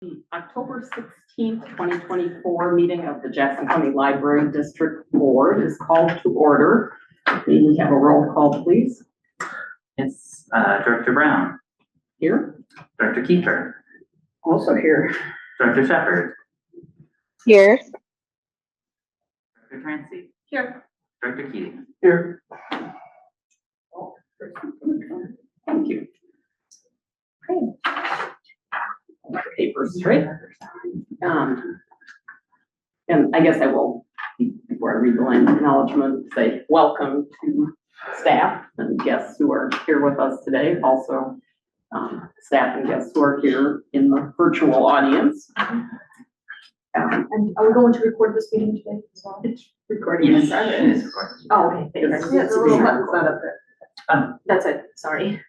The October 16th, 2024 meeting of the Jackson County Library District Board is called to order. May we have a roll call, please? It's Director Brown, Here. Director Kiefer, Also here. Director Shepherd, Here. Director Trancy, Here. Director Keating. Here. Thank you. Okay. Paper straight. And I guess I will, before I read the line of acknowledgement, say welcome to staff and guests who are here with us today. Also, staff and guests who are here in the virtual audience. And are we going to record this meeting today as well? It's recording in Yes, progress. it is recorded. Oh, okay. Thank Yes, you. it's a little button's not up there. That's it. Sorry.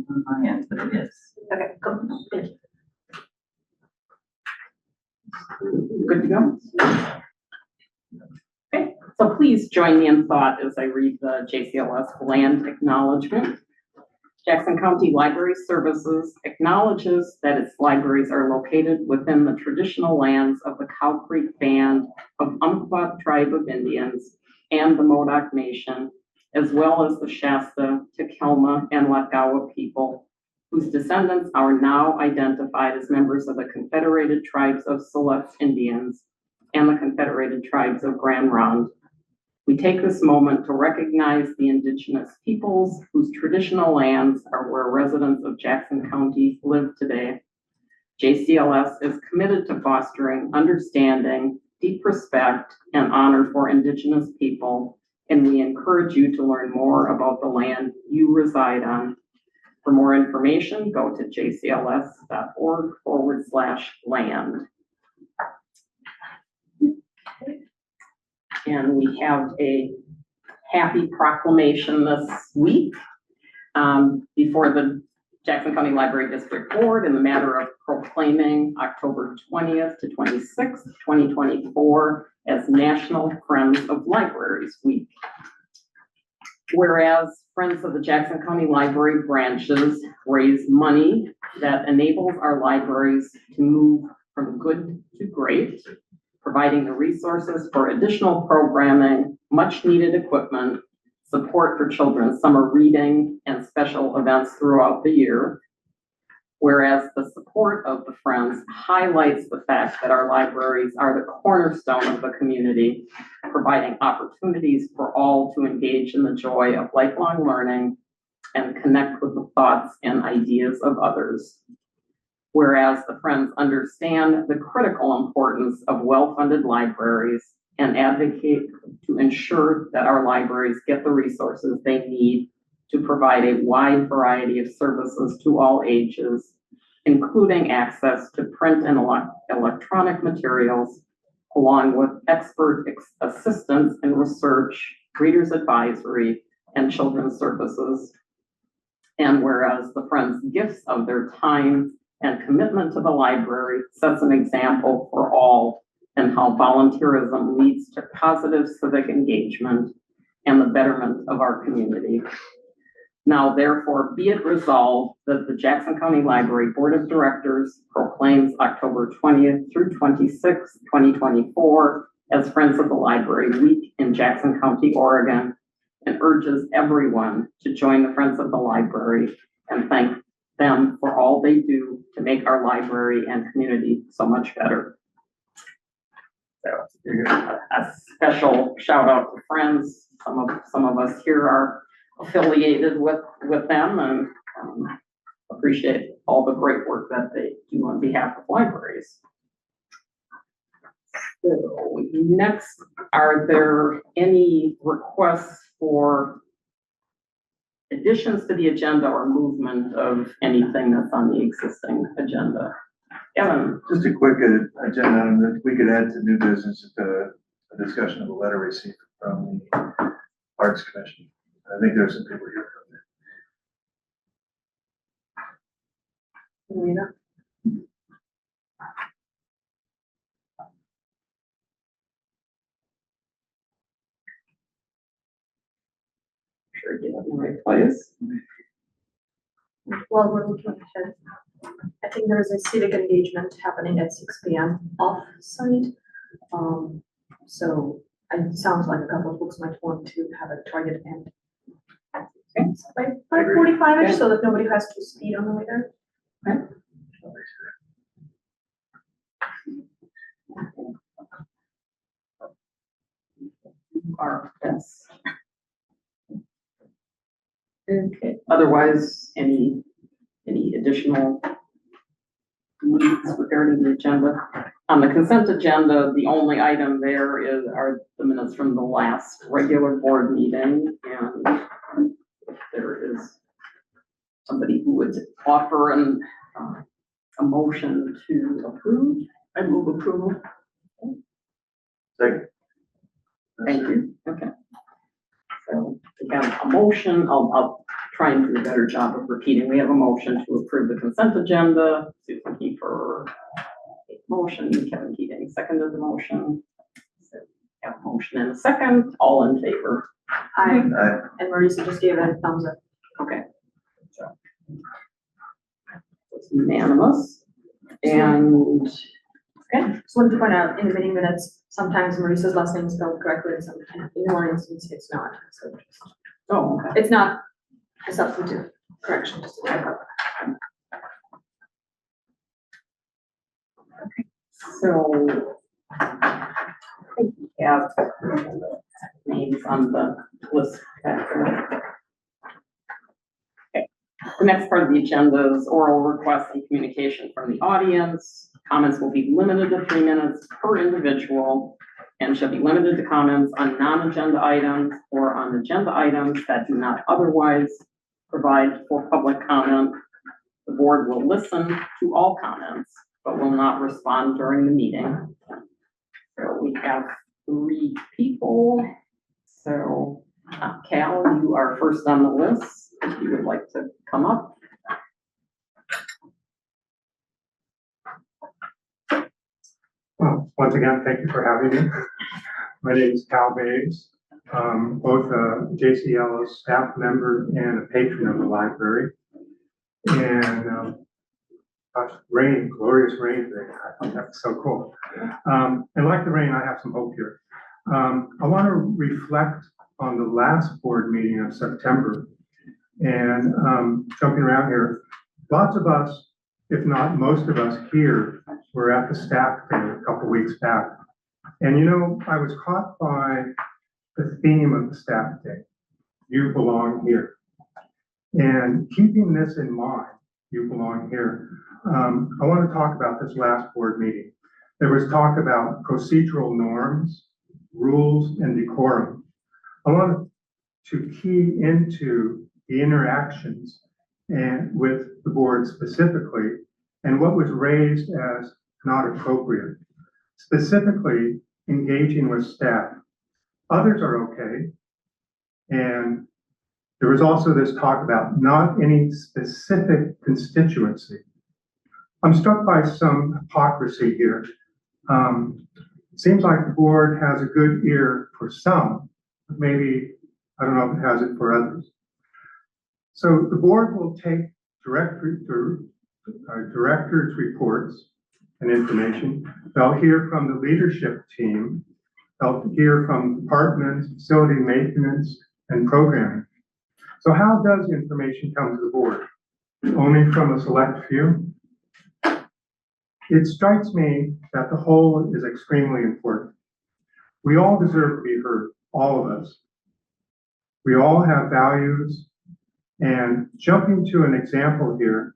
On my end, but it is. Okay, cool. Thank you. Good to go? Okay, so please join me in thought as I read the JCLS land acknowledgement. Jackson County Library Services acknowledges that its libraries are located within the traditional lands of the Cow Creek Band of Umpqua Tribe of Indians and the Modoc Nation, as well as the Shasta, Takelma, and Lagawa people, whose descendants are now identified as members of the Confederated Tribes of Select Indians and the Confederated Tribes of Grand Ronde. We take this moment to recognize the indigenous peoples whose traditional lands are where residents of Jackson County live today. JCLS is committed to fostering understanding, deep respect, and honor for indigenous people, and we encourage you to learn more about the land you reside on. For more information, go to jcls.org/land. And we have a happy proclamation this week before the Jackson County Library District Board in the matter of proclaiming October 20th to 26th, 2024 as National Friends of Libraries Week. Whereas Friends of the Jackson County Library branches raise money that enables our libraries to move from good to great, providing the resources for additional programming, much needed equipment, support for children's summer reading, and special events throughout the year. Whereas the support of the Friends highlights the fact that our libraries are the cornerstone of the community, providing opportunities for all to engage in the joy of lifelong learning and connect with the thoughts and ideas of others. Whereas the Friends understand the critical importance of well-funded libraries and advocate to ensure that our libraries get the resources they need to provide a wide variety of services to all ages, including access to print and electronic materials, along with expert assistance in research, readers advisory, and children's services. And whereas the Friends' gifts of their time and commitment to the library sets an example for all in how volunteerism leads to positive civic engagement and the betterment of our community. Now, therefore, be it resolved that the Jackson County Library Board of Directors proclaims October 20th through 26th, 2024 as Friends of the Library Week in Jackson County, Oregon, and urges everyone to join the Friends of the Library and thank them for all they do to make our library and community so much better. So a special shout out to Friends. Some of us here are affiliated with them and appreciate all the great work that they do on behalf of libraries. So next, are there any requests for additions to the agenda or movement of anything that's on the existing agenda? Kevin? Just a quick agenda item that we could add to new business, a discussion of a letter received from the Arts Commission. I think there's some people here from there. Rita? Sure, get it in the right place. Well, we're looking at I think there is a civic engagement happening at 6 p.m. off-site. So it sounds like a couple of folks might want to have a target end. By 5:45-ish, so that nobody has to speed on the way there. Yes. Okay, otherwise, any additional needs regarding the agenda? On the consent agenda, the only item there are the minutes from the last regular board meeting, and if there is somebody who would offer a motion to approve, I move approval. Second. Thank you, okay. So we have a motion, I'll try and do a better job of repeating. We have a motion to approve the consent agenda. Susan Kiefer, motion, Kevin Keating seconded the motion. So we have a motion and a second, all in favor. Aye. Aye. And Marisa just gave a thumbs up. Okay. So it's unanimous. And Just wanted to point out in the meeting minutes, sometimes Marisa's last name is spelled correctly and sometimes in one instance it's not. So oh, okay. it's not a substantive correction, just to check up. So I think we have names on the list. Okay. The next part of the agenda is oral requests and communication from the audience. Comments will be limited to 3 minutes per individual and shall be limited to comments on non-agenda items or on agenda items that do not otherwise provide for public comment. The board will listen to all comments, but will not respond during the meeting. So we have 3 people. So Cal, you are first on the list. If you would like to come up. Well, once again, thank you for having me. My name is Cal Bays, both a JCLO staff member and a patron of the library. And rain, glorious rain today. I thought that was so cool. And like the rain, I have some hope here. I want to reflect on the last board meeting of September. And jumping around here, lots of us, if not most of us here, were at the staff day a couple weeks back. And you know, I was caught by the theme of the staff day. You belong here. And keeping this in mind, you belong here. I want to talk about this last board meeting. There was talk about procedural norms, rules, and decorum. I wanted to key into the interactions and with the board specifically, and what was raised as not appropriate, specifically engaging with staff. Others are okay. And there was also this talk about not any specific constituency. I'm struck by some hypocrisy here. Seems like the board has a good ear for some, but maybe, I don't know if it has it for others. So the board will take directors' reports and information. They'll hear from the leadership team. They'll hear from departments, facility maintenance, and programming. So how does information come to the board? Only from a select few? It strikes me that the whole is extremely important. We all deserve to be heard, all of us. We all have values, and jumping to an example here,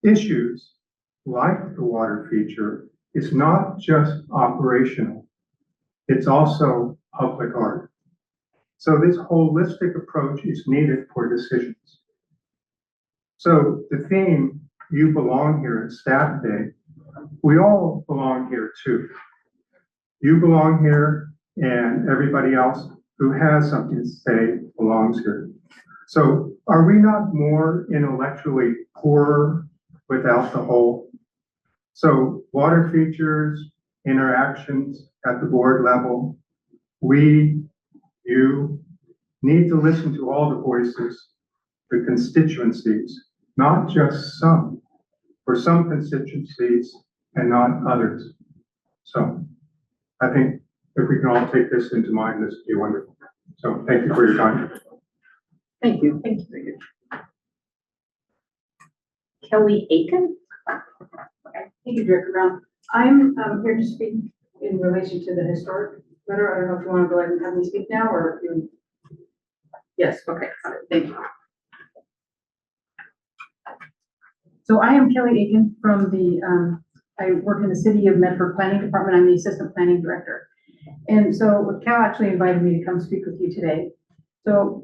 issues like the water feature is not just operational, it's also public art. So this holistic approach is needed for decisions. So the theme, you belong here at staff day, we all belong here too. You belong here and everybody else who has something to say belongs here. So are we not more intellectually poorer without the whole? So water features, interactions at the board level, you need to listen to all the voices, the constituencies, not just some. for some constituencies and not others. So I think if we can all take this into mind, this would be wonderful. So thank you for your time. Thank you. Thank you. Kelly Aiken? Thank you, Director Brown. I'm here to speak in relation to the historic letter. I don't know if you want to go ahead and have me speak now, or if you. Yes, okay, thank you. So I am Kelly Aiken from I work in the City of Medford Planning Department. I'm the Assistant Planning Director. And so Cal actually invited me to come speak with you today. So,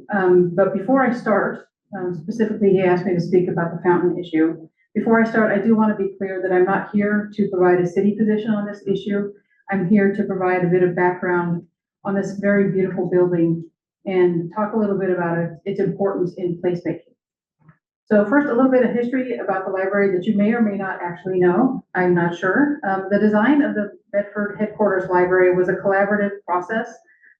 but before I start, specifically, he asked me to speak about the fountain issue. Before I start, I do want to be clear that I'm not here to provide a city position on this issue. I'm here to provide a bit of background on this very beautiful building and talk a little bit about its importance in placemaking. So first, a little bit of history about the library that you may or may not actually know. I'm not sure. The design of the Medford headquarters library was a collaborative process,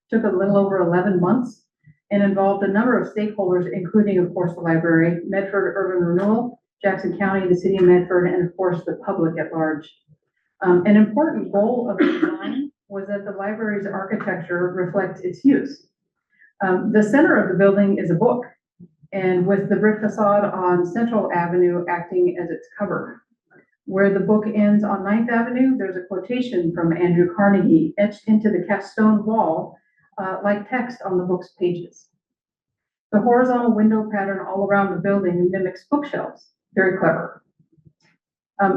took a little over 11 months, and involved a number of stakeholders, including, of course, the library, Medford Urban Renewal, Jackson County, the City of Medford, and of course, the public at large. An important goal of the design was that the library's architecture reflects its use. The center of the building is a book, and with the brick facade on Central Avenue acting as its cover. Where the book ends on 9th Avenue, there's a quotation from Andrew Carnegie etched into the cast stone wall, like text on the book's pages. The horizontal window pattern all around the building mimics bookshelves. Very clever.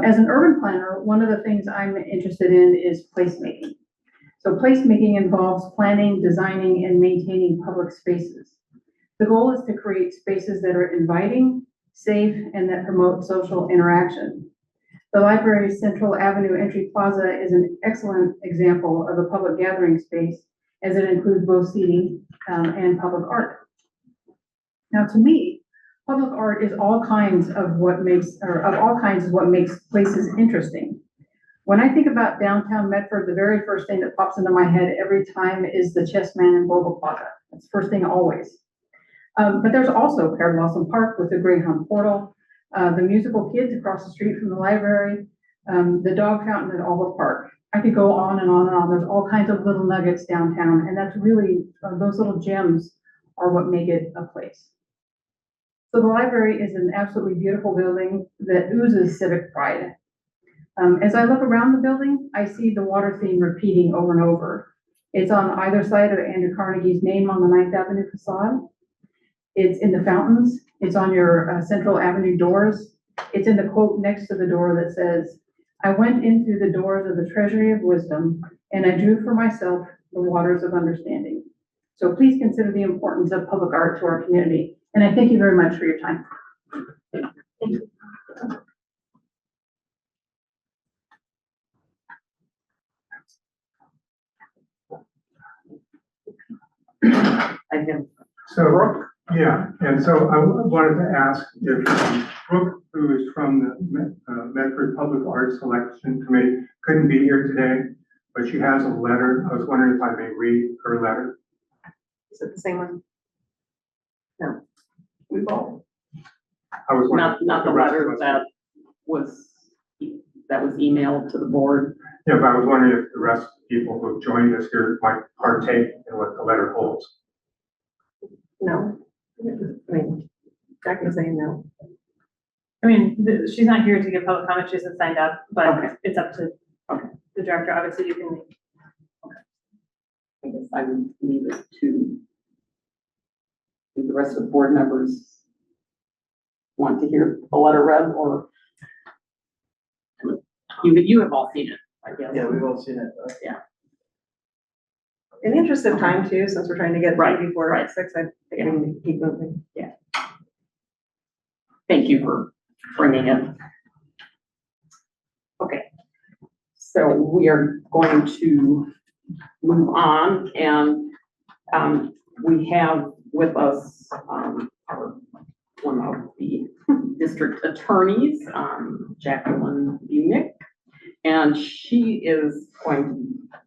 As an urban planner, one of the things I'm interested in is placemaking. So placemaking involves planning, designing, and maintaining public spaces. The goal is to create spaces that are inviting, safe, and that promote social interaction. The library's Central Avenue Entry Plaza is an excellent example of a public gathering space, as it includes both seating and public art. Now, to me, public art is all kinds of what makes places interesting. When I think about downtown Medford, the very first thing that pops into my head every time is the Chessman and Bogle Plaza. That's the first thing always. But there's also Pear Blossom Park with the Greyhound Portal, the musical kids across the street from the library, the dog fountain at Olive Park. I could go on and on and on. There's all kinds of little nuggets downtown, and that's really, those little gems are what make it a place. So the library is an absolutely beautiful building that oozes civic pride. As I look around the building, I see the water theme repeating over and over. It's on either side of Andrew Carnegie's name on the 9th Avenue facade. It's in the fountains. It's on your Central Avenue doors. It's in the quote next to the door that says, "I went in through the doors of the treasury of wisdom, and I drew for myself the waters of understanding." So please consider the importance of public art to our community. And I thank you very much for your time. Thank you. I have So, yeah, and so I wanted to ask if Brooke, who is from the Medford Public Art Selection Committee, couldn't be here today, but she has a letter. I was wondering if I may read her letter. Is it the same one? we've all, I was wondering. not the rest of letter us- that was emailed to the board. Yeah, but I was wondering if the rest of the people who have joined us here might partake in what the letter holds. No. I mean, Jack is saying no. I mean, she's not here to give public comment, she hasn't signed up, Okay. but it's up to the director, obviously you can. I guess I would leave it to do the rest of the board members want to hear the letter read, or you have all seen it, I guess. Yeah, we've all seen it. In the interest of time too, since we're trying to get Right, through before right. 6, I think we need to keep moving. Thank you for bringing it. Okay, so we are going to move on, and we have with us one of the district attorneys, Jacqueline Bunick, and she is going to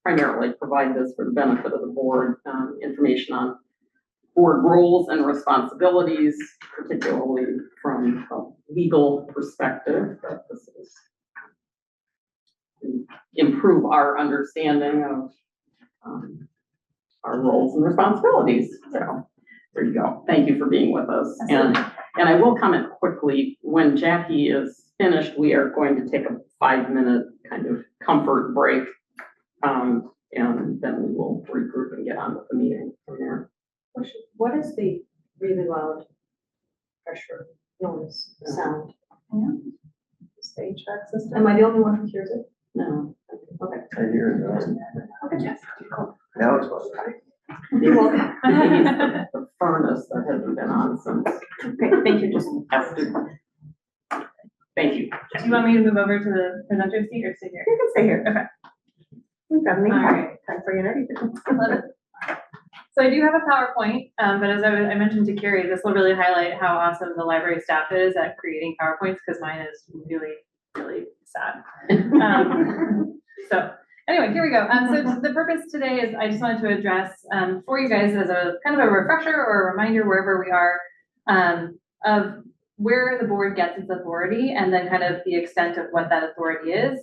primarily provide this for the benefit of the board, information on board roles and responsibilities, particularly from from a legal perspective, that this is to improve our understanding of, our roles and responsibilities. So there you go. Thank you for being with us. And I will comment quickly, when Jackie is finished, we are going to take a 5-minute kind of comfort break. And then we will regroup and get on with the meeting from there. Question, what is the really loud pressure, noise, sound? Is the HVAC system? Am I the only one who hears it? No. Okay. I hear it. Okay, yes. Now it's fine. You're welcome. The furnace that hasn't been on since. Okay, thank you, just. Thank you. Do you want me to move over to the presenter seat or stay here? You can stay here. Okay. We've got me All right. time for you and everything. Love it. So I do have a PowerPoint, but as I mentioned to Carrie, this will really highlight how awesome the library staff is at creating PowerPoints, because mine is really, really sad. So anyway, here we go. So the purpose today is I just wanted to address for you guys as a kind of a refresher or a reminder wherever we are of where the board gets its authority, and then kind of the extent of what that authority is.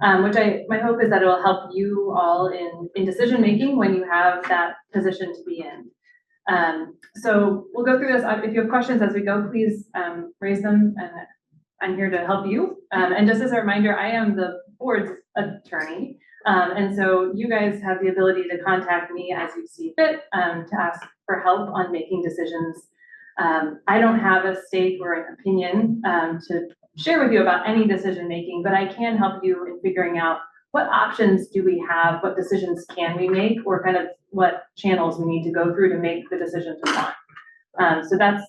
My hope is that it will help you all in decision making when you have that position to be in. So we'll go through this. If you have questions as we go, please raise them, and I'm here to help you. And just as a reminder, I am the board's attorney. And so you guys have the ability to contact me as you see fit, to ask for help on making decisions. I don't have a stake or an opinion to share with you about any decision making, but I can help you in figuring out what options do we have, what decisions can we make, or kind of what channels we need to go through to make the decisions we want. So that's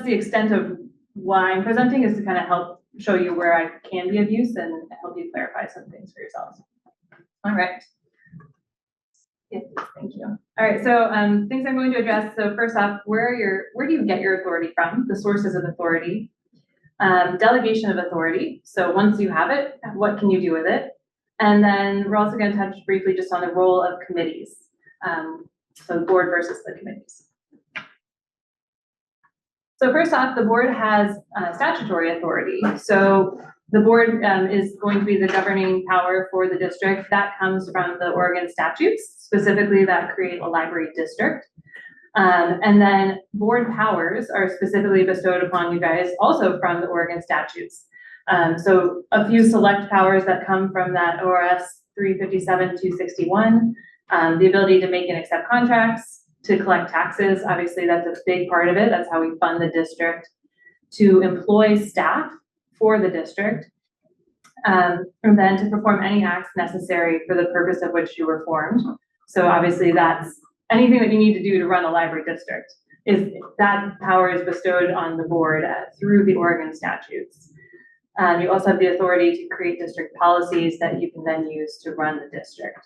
the extent of why I'm presenting, is to kind of help show you where I can be of use and help you clarify some things for yourselves. All right. Yes, thank you. All right, so things I'm going to address. So first off, where do you get your authority from? The sources of authority. Delegation of authority. So once you have it, what can you do with it? And then we're also going to touch briefly just on the role of committees. So the board versus the committees. So first off, the board has statutory authority. So the board is going to be the governing power for the district. That comes from the Oregon statutes, specifically that create a library district. And then board powers are specifically bestowed upon you guys also from the Oregon statutes. So a few select powers that come from that ORS 357-261, the ability to make and accept contracts, to collect taxes. Obviously, that's a big part of it. That's how we fund the district. To employ staff for the district, and then to perform any acts necessary for the purpose of which you were formed. So obviously that's anything that you need to do to run a library district. Is that power is bestowed on the board through the Oregon statutes. You also have the authority to create district policies that you can then use to run the district.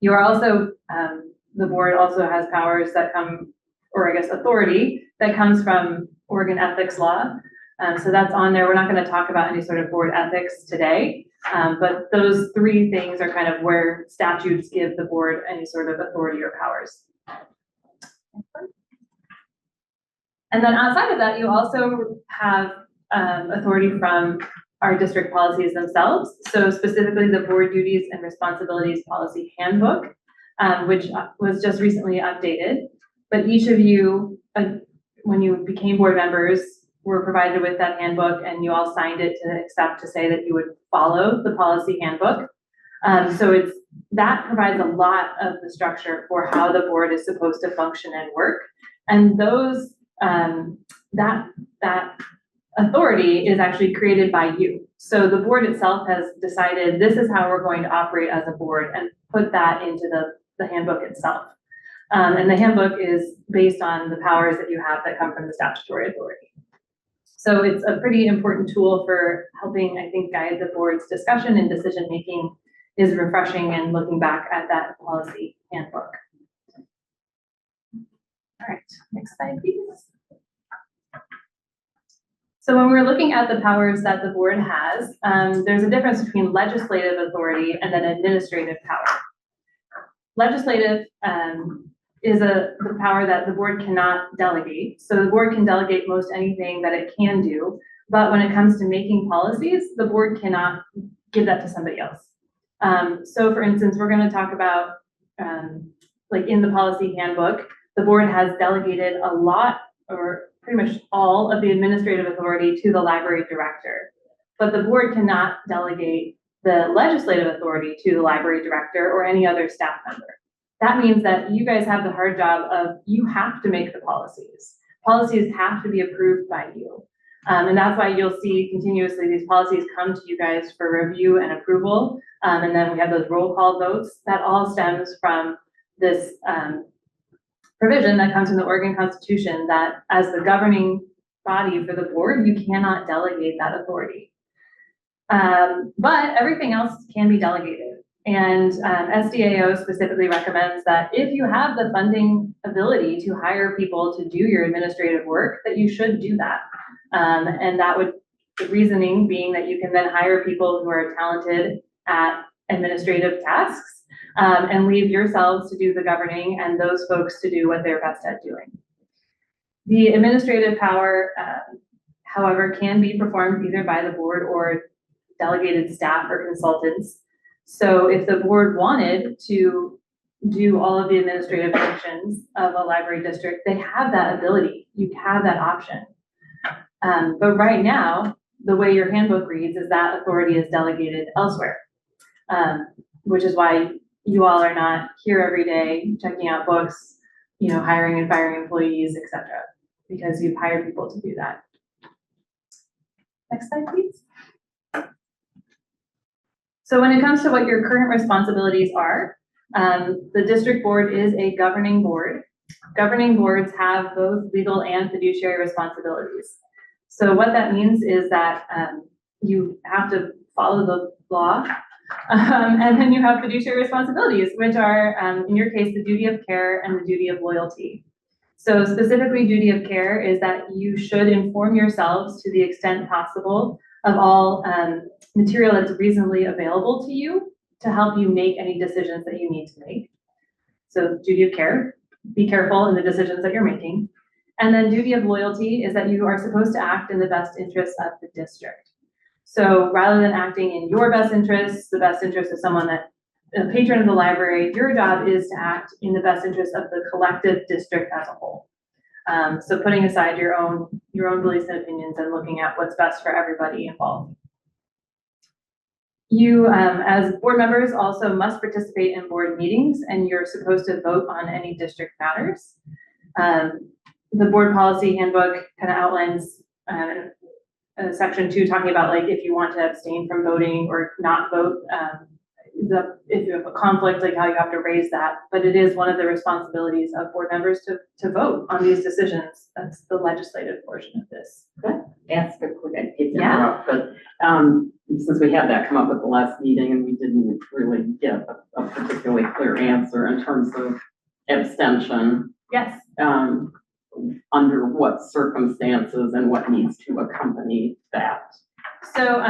You are also, the board also has powers that come, or I guess authority that comes from Oregon ethics law. So that's on there. We're not going to talk about any sort of board ethics today, but those three things are kind of where statutes give the board any sort of authority or powers. And then outside of that, you also have authority from our district policies themselves. So specifically the board duties and responsibilities policy handbook, which was just recently updated. But each of you, when you became board members, were provided with that handbook, and you all signed it to accept to say that you would follow the policy handbook. So that provides a lot of the structure for how the board is supposed to function and work. And those that authority is actually created by you. So the board itself has decided this is how we're going to operate as a board, and put that into the handbook itself. And the handbook is based on the powers that you have that come from the statutory authority. So it's a pretty important tool for helping, I think, guide the board's discussion and decision making, is refreshing and looking back at that policy handbook. All right, next slide, please. So when we're looking at the powers that the board has, there's a difference between legislative authority and then administrative power. Legislative is the power that the board cannot delegate. So the board can delegate most anything that it can do, but when it comes to making policies, the board cannot give that to somebody else. So for instance, we're gonna talk about, like in the policy handbook, the board has delegated a lot or pretty much all of the administrative authority to the library director. But the board cannot delegate the legislative authority to the library director or any other staff member. That means that you guys have the hard job of, you have to make the policies. Policies have to be approved by you. And that's why you'll see continuously these policies come to you guys for review and approval. And then we have those roll call votes. That all stems from this provision that comes from the Oregon Constitution, that as the governing body for the board, you cannot delegate that authority. But everything else can be delegated. And SDAO specifically recommends that if you have the funding ability to hire people to do your administrative work, that you should do that. And that would, the reasoning being that you can then hire people who are talented at administrative tasks, and leave yourselves to do the governing and those folks to do what they're best at doing. The administrative power, however, can be performed either by the board or delegated staff or consultants. So if the board wanted to do all of the administrative functions of a library district, they have that ability. You have that option. But right now, the way your handbook reads is that authority is delegated elsewhere, which is why you all are not here every day checking out books, you know, hiring and firing employees, etc., because you've hired people to do that. Next slide, please. So when it comes to what your current responsibilities are, the district board is a governing board. Governing boards have both legal and fiduciary responsibilities. So what that means is that you have to follow the law, and then you have fiduciary responsibilities, which are, in your case, the duty of care and the duty of loyalty. So specifically, duty of care is that you should inform yourselves to the extent possible of all material that's reasonably available to you to help you make any decisions that you need to make. So duty of care, be careful in the decisions that you're making. And then duty of loyalty is that you are supposed to act in the best interests of the district. So rather than acting in your best interests, the best interest of someone that, a patron of the library, your job is to act in the best interest of the collective district as a whole. So putting aside your own beliefs and opinions and looking at what's best for everybody involved. You, as board members, also must participate in board meetings, and you're supposed to vote on any district matters. The board policy handbook kind of outlines section 2 talking about like if you want to abstain from voting or not vote, if you have a conflict, like how you have to raise that. But it is one of the responsibilities of board members to vote on these decisions. That's the legislative portion of this. That's good, quick, I hate to Yeah. interrupt, but, since we had that come up at the last meeting and we didn't really get a particularly clear answer in terms of abstention, Yes. under what circumstances and what needs to accompany that. So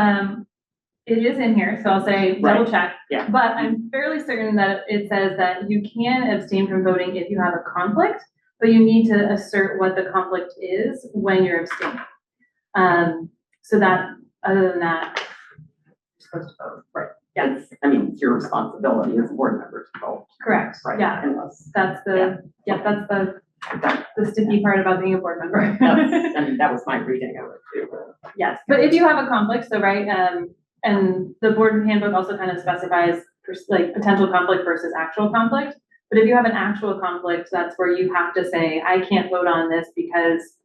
it is in here, so I'll say double check. Yeah. But I'm fairly certain that it says that you can abstain from voting if you have a conflict, but you need to assert what the conflict is when you're abstaining. So that, other than that, you're supposed to vote. Right. Yeah. It's your responsibility as a board member to vote. Correct. Right. Yeah. Unless, That's the, that's the sticky part about being a board member. that was my reading of it too. Yes, but if you have a conflict, so right, and the board handbook also kind of specifies like potential conflict versus actual conflict. But if you have an actual conflict, that's where you have to say, I can't vote on this because,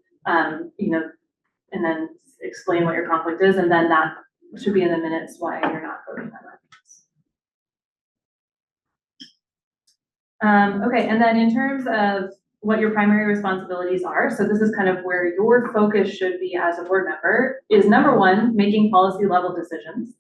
you know, and then explain what your conflict is, and then that should be in the minutes why you're not voting on that. Okay, and then in terms of what your primary responsibilities are, so this is kind of where your focus should be as a board member, is number one, making policy level decisions.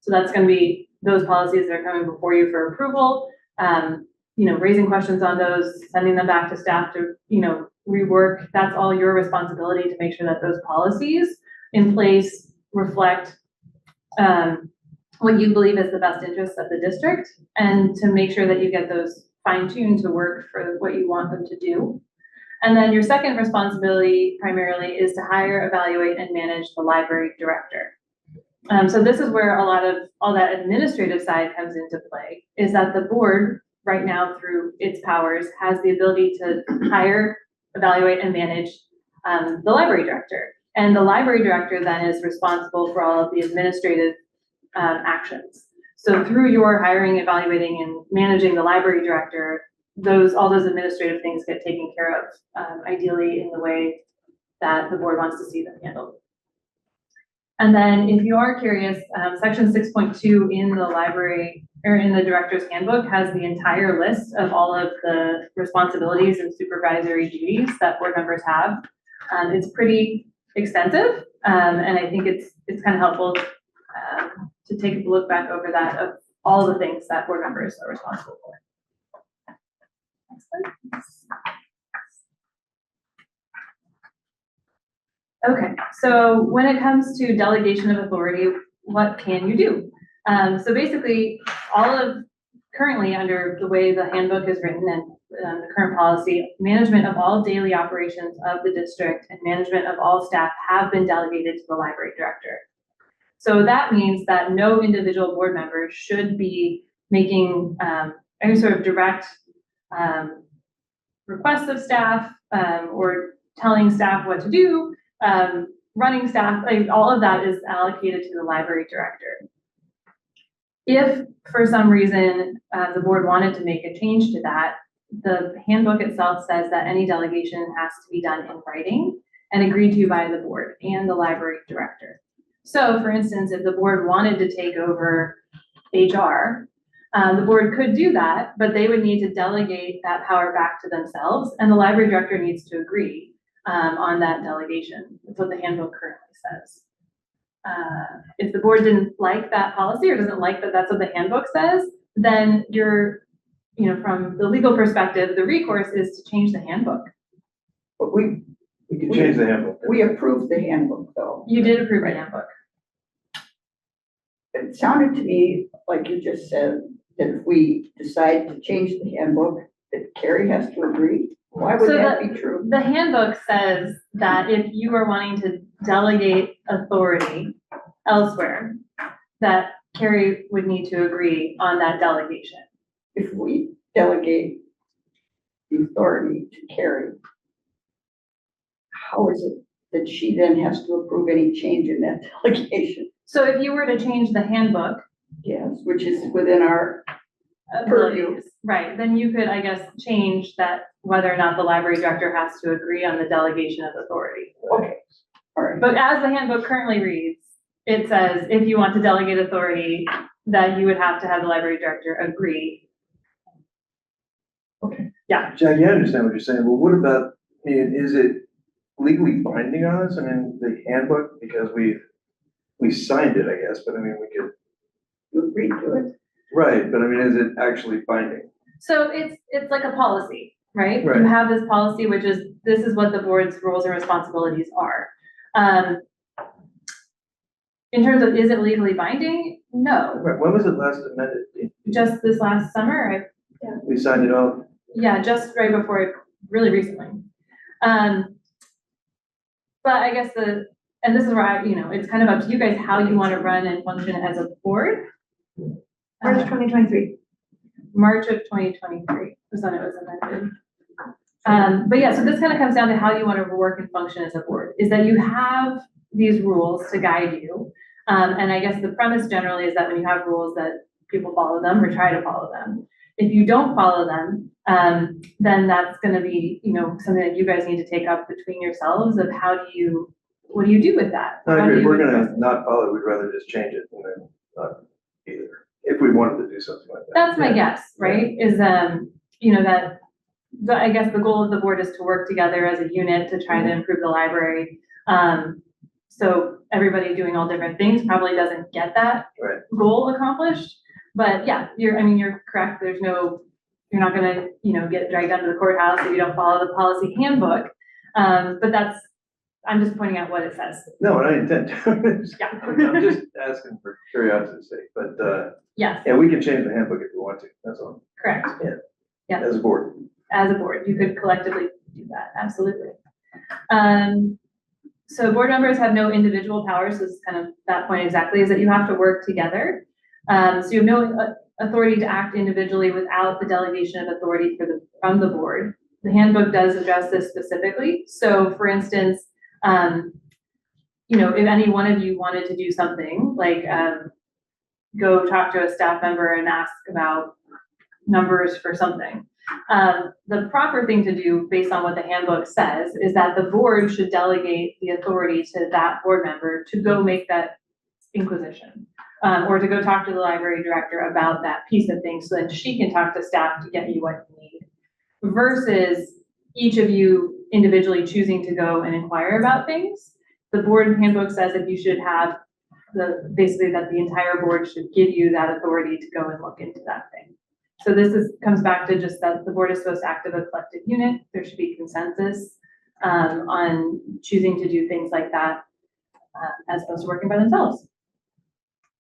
So that's going to be those policies that are coming before you for approval, you know, raising questions on those, sending them back to staff to, you know, rework. That's all your responsibility to make sure that those policies in place reflect what you believe is the best interests of the district and to make sure that you get those fine-tuned to work for what you want them to do. And then your second responsibility primarily is to hire, evaluate, and manage the library director. So this is where a lot of all that administrative side comes into play, is that the board right now through its powers has the ability to hire, evaluate, and manage the library director. And the library director then is responsible for all of the administrative actions. So through your hiring, evaluating, and managing the library director, all those administrative things get taken care of, ideally in the way that the board wants to see them handled. And then if you are curious, section 6.2 in the library or in the director's handbook has the entire list of all of the responsibilities and supervisory duties that board members have. It's pretty extensive, and I think it's kind of helpful to take a look back over that of all the things that board members are responsible for. Next one. Okay, so when it comes to delegation of authority, what can you do? So basically, currently under the way the handbook is written and the current policy, management of all daily operations of the district and management of all staff have been delegated to the library director. So that means that no individual board member should be making any sort of direct requests of staff or telling staff what to do. Running staff, like all of that is allocated to the library director. If for some reason the board wanted to make a change to that, the handbook itself says that any delegation has to be done in writing and agreed to by the board and the library director. So for instance, if the board wanted to take over HR, the board could do that, but they would need to delegate that power back to themselves, and the library director needs to agree on that delegation. That's what the handbook currently says. If the board didn't like that policy or doesn't like that that's what the handbook says, then from the legal perspective, the recourse is to change the handbook. But we can change the handbook. We approved the handbook though. You did approve the handbook. It sounded to me like you just said that if we decide to change the handbook, that Carrie has to agree. Why would that be true? The handbook says that if you are wanting to delegate authority elsewhere, that Carrie would need to agree on that delegation. If we delegate the authority to Carrie, how is it that she then has to approve any change in that delegation? So if you were to change the handbook, Yes, which is within our purview. abilities, right, then you could, I guess, change that whether or not the library director has to agree on the delegation of authority. Okay, all right. But as the handbook currently reads, it says if you want to delegate authority, that you would have to have the library director agree. Okay. Yeah. Jackie, I understand what you're saying, but what about, is it legally binding on us? I mean, the handbook, because we signed it, I guess, but I mean, we could. You agreed to it? Right, but I mean, is it actually binding? So it's like a policy, right? Right. You have this policy, which is, this is what the board's roles and responsibilities are. In terms of, is it legally binding? No, Right, when was it last amended? just this last summer, We signed it off. yeah, just right before it, really recently. But I guess and this is where it's kind of up to you guys how you want to run and function as a board. March 2023. March of 2023 was when it was amended. But yeah, so this kind of comes down to how you want to work and function as a board, is that you have these rules to guide you. And I guess the premise generally is that when you have rules that people follow them or try to follow them. If you don't follow them, then that's going to be, something that you guys need to take up between yourselves of what do you do with that? No, I How do agree, if you we're address gonna not follow it, we'd rather just change it and then not either, if we wanted to do something like that. That's my guess, right? Is, I guess the goal of the board is to work together as a unit to try to improve the library. So everybody doing all different things probably doesn't get that Right. goal accomplished. But yeah, you're correct. You're not gonna, get dragged down to the courthouse if you don't follow the policy handbook. But that's I'm just pointing out what it says. No, I intend to. Yeah. I'm just asking for curiosity's sake, but, Yes, yeah, we can change the handbook if we want to, that's all, correct. Yeah. as a board. As a board, you could collectively do that, absolutely. So board members have no individual powers, this is kind of that point exactly, is that you have to work together. So you have no authority to act individually without the delegation of authority from the board. The handbook does address this specifically. So for instance, you know, if any one of you wanted to do something like, go talk to a staff member and ask about numbers for something. The proper thing to do based on what the handbook says is that the board should delegate the authority to that board member to go make that inquisition. Or to go talk to the library director about that piece of things so that she can talk to staff to get you what you need. Versus each of you individually choosing to go and inquire about things. The board handbook says that you should have basically that the entire board should give you that authority to go and look into that thing. So this comes back to just that the board is supposed to act as a collective unit. There should be consensus on choosing to do things like that as opposed to working by themselves.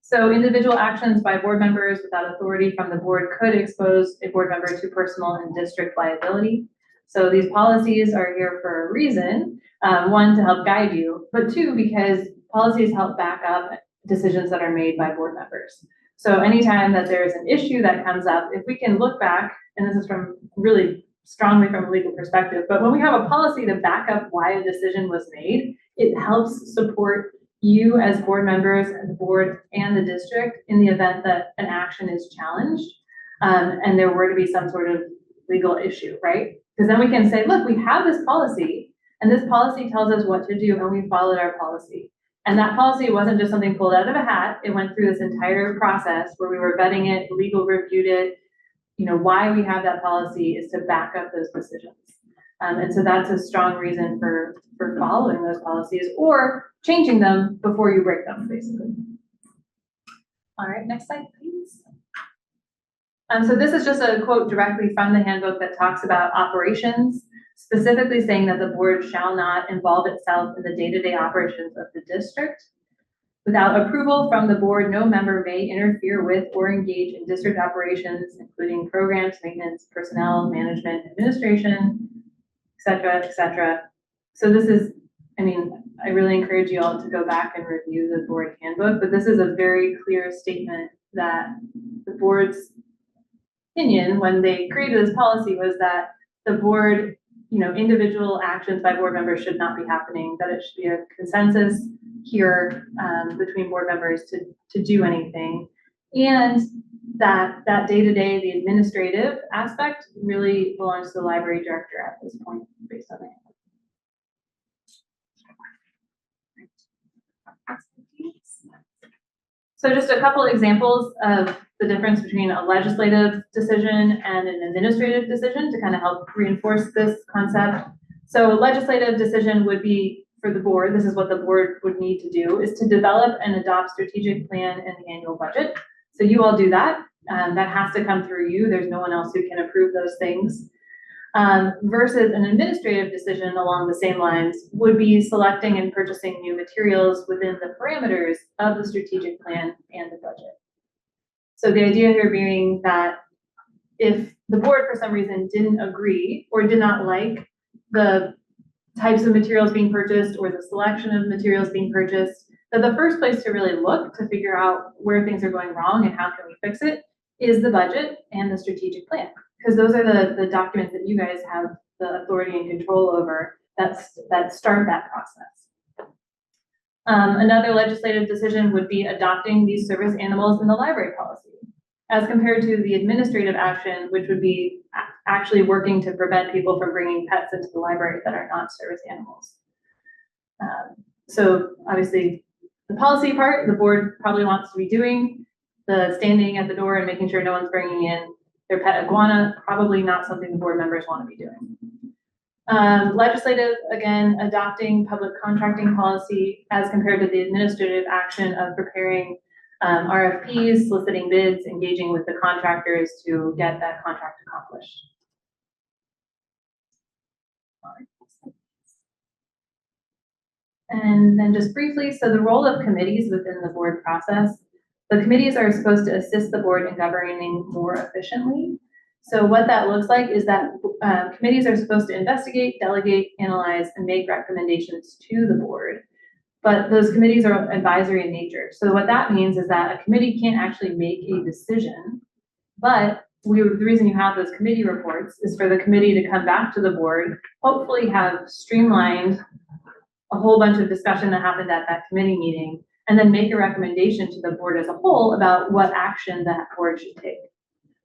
So individual actions by board members without authority from the board could expose a board member to personal and district liability. So these policies are here for a reason. One, to help guide you, but two, because policies help back up decisions that are made by board members. So anytime that there is an issue that comes up, if we can look back, and this is from really strongly from a legal perspective, but when we have a policy to back up why a decision was made, it helps support you as board members and the board and the district in the event that an action is challenged and there were to be some sort of legal issue, right? Because then we can say, look, we have this policy and this policy tells us what to do and we followed our policy. And that policy wasn't just something pulled out of a hat. It went through this entire process where we were vetting it, legal reviewed it. You know, why we have that policy is to back up those decisions. And so that's a strong reason for following those policies or changing them before you break them, basically. All right, next slide, please. So this is just a quote directly from the handbook that talks about operations, specifically saying that the board shall not involve itself in the day-to-day operations of the district. Without approval from the board, no member may interfere with or engage in district operations, including programs, maintenance, personnel, management, administration, et cetera. So this is, I mean, I really encourage you all to go back and review the board handbook, but this is a very clear statement that the board's opinion when they created this policy was that the board, you know, individual actions by board members should not be happening, that it should be a consensus here between board members to do anything. And that day-to-day, the administrative aspect really belongs to the library director at this point, based on that. So just a couple examples of the difference between a legislative decision and an administrative decision to kind of help reinforce this concept. So a legislative decision would be for the board, this is what the board would need to do, is to develop and adopt strategic plan and the annual budget. So you all do that. That has to come through you. There's no one else who can approve those things. Versus an administrative decision along the same lines would be selecting and purchasing new materials within the parameters of the strategic plan and the budget. So the idea here being that if the board for some reason didn't agree or did not like the types of materials being purchased or the selection of materials being purchased, that the first place to really look to figure out where things are going wrong and how can we fix it is the budget and the strategic plan. Because those are the documents that you guys have the authority and control over that start that process. Another legislative decision would be adopting these service animals in the library policy, as compared to the administrative action, which would be actually working to prevent people from bringing pets into the library that are not service animals. So obviously, the policy part, the board probably wants to be doing. The standing at the door and making sure no one's bringing in their pet iguana, probably not something the board members want to be doing. Legislative, again, adopting public contracting policy as compared to the administrative action of preparing RFPs, soliciting bids, engaging with the contractors to get that contract accomplished. And then just briefly, so the role of committees within the board process. The committees are supposed to assist the board in governing more efficiently. So what that looks like is that committees are supposed to investigate, delegate, analyze, and make recommendations to the board. But those committees are advisory in nature. So what that means is that a committee can't actually make a decision, but the reason you have those committee reports is for the committee to come back to the board, hopefully have streamlined a whole bunch of discussion that happened at that committee meeting, and then make a recommendation to the board as a whole about what action that board should take.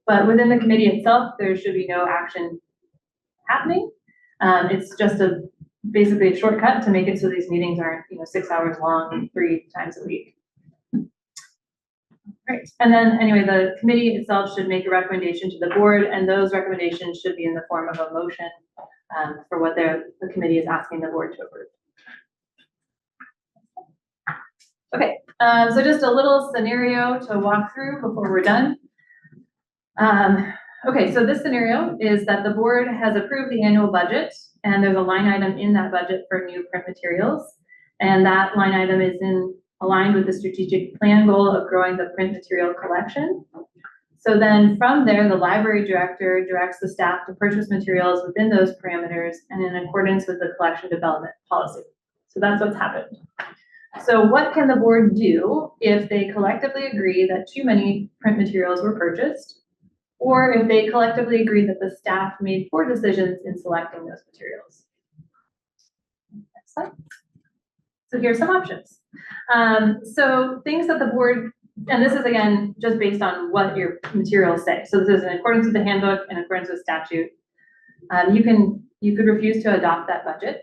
But within the committee itself, there should be no action happening. It's just basically a shortcut to make it so these meetings aren't, 6 hours long, 3 times a week. Right, and then anyway, the committee itself should make a recommendation to the board, and those recommendations should be in the form of a motion for what the committee is asking the board to approve. Okay, so just a little scenario to walk through before we're done. Okay, so this scenario is that the board has approved the annual budget, and there's a line item in that budget for new print materials. And that line item is aligned with the strategic plan goal of growing the print material collection. So then from there, the library director directs the staff to purchase materials within those parameters and in accordance with the collection development policy. So that's what's happened. So what can the board do if they collectively agree that too many print materials were purchased, or if they collectively agree that the staff made poor decisions in selecting those materials? Next slide. So here's some options. So things that the board, and this is again, just based on what your materials say. So this is in accordance with the handbook, in accordance with statute. You could refuse to adopt that budget.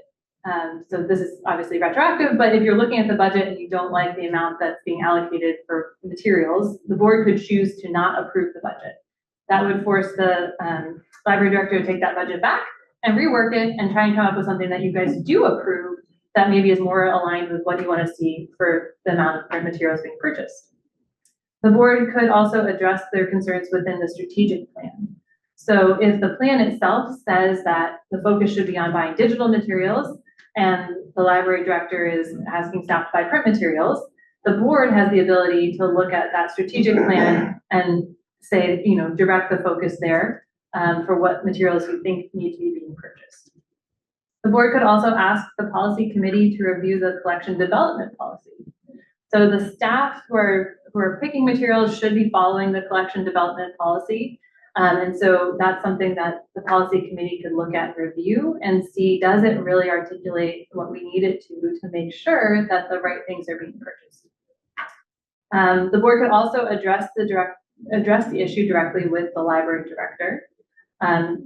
So this is obviously retroactive, but if you're looking at the budget and you don't like the amount that's being allocated for materials, the board could choose to not approve the budget. That would force the library director to take that budget back and rework it and try and come up with something that you guys do approve that maybe is more aligned with what you want to see for the amount of print materials being purchased. The board could also address their concerns within the strategic plan. So if the plan itself says that the focus should be on buying digital materials and the library director is asking staff to buy print materials, the board has the ability to look at that strategic plan and say, direct the focus there for what materials you think need to be being purchased. The board could also ask the policy committee to review the collection development policy. So the staff who are picking materials should be following the collection development policy. And so that's something that the policy committee could look at and review and see, does it really articulate what we need it to make sure that the right things are being purchased. The board could also address the issue directly with the library director.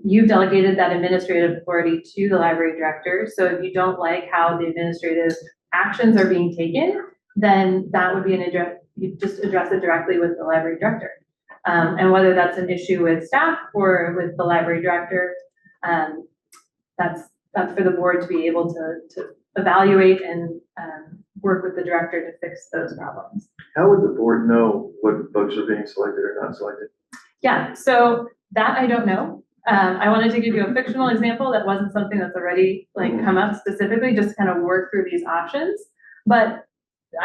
You've delegated that administrative authority to the library director. So if you don't like how the administrative actions are being taken, then that would be you just address it directly with the library director. And whether that's an issue with staff or with the library director, that's for the board to be able to evaluate and work with the director to fix those problems. How would the board know what books are being selected or not selected? Yeah, so that I don't know. I wanted to give you a fictional example that wasn't something that's already come up specifically, just to kind of work through these options. But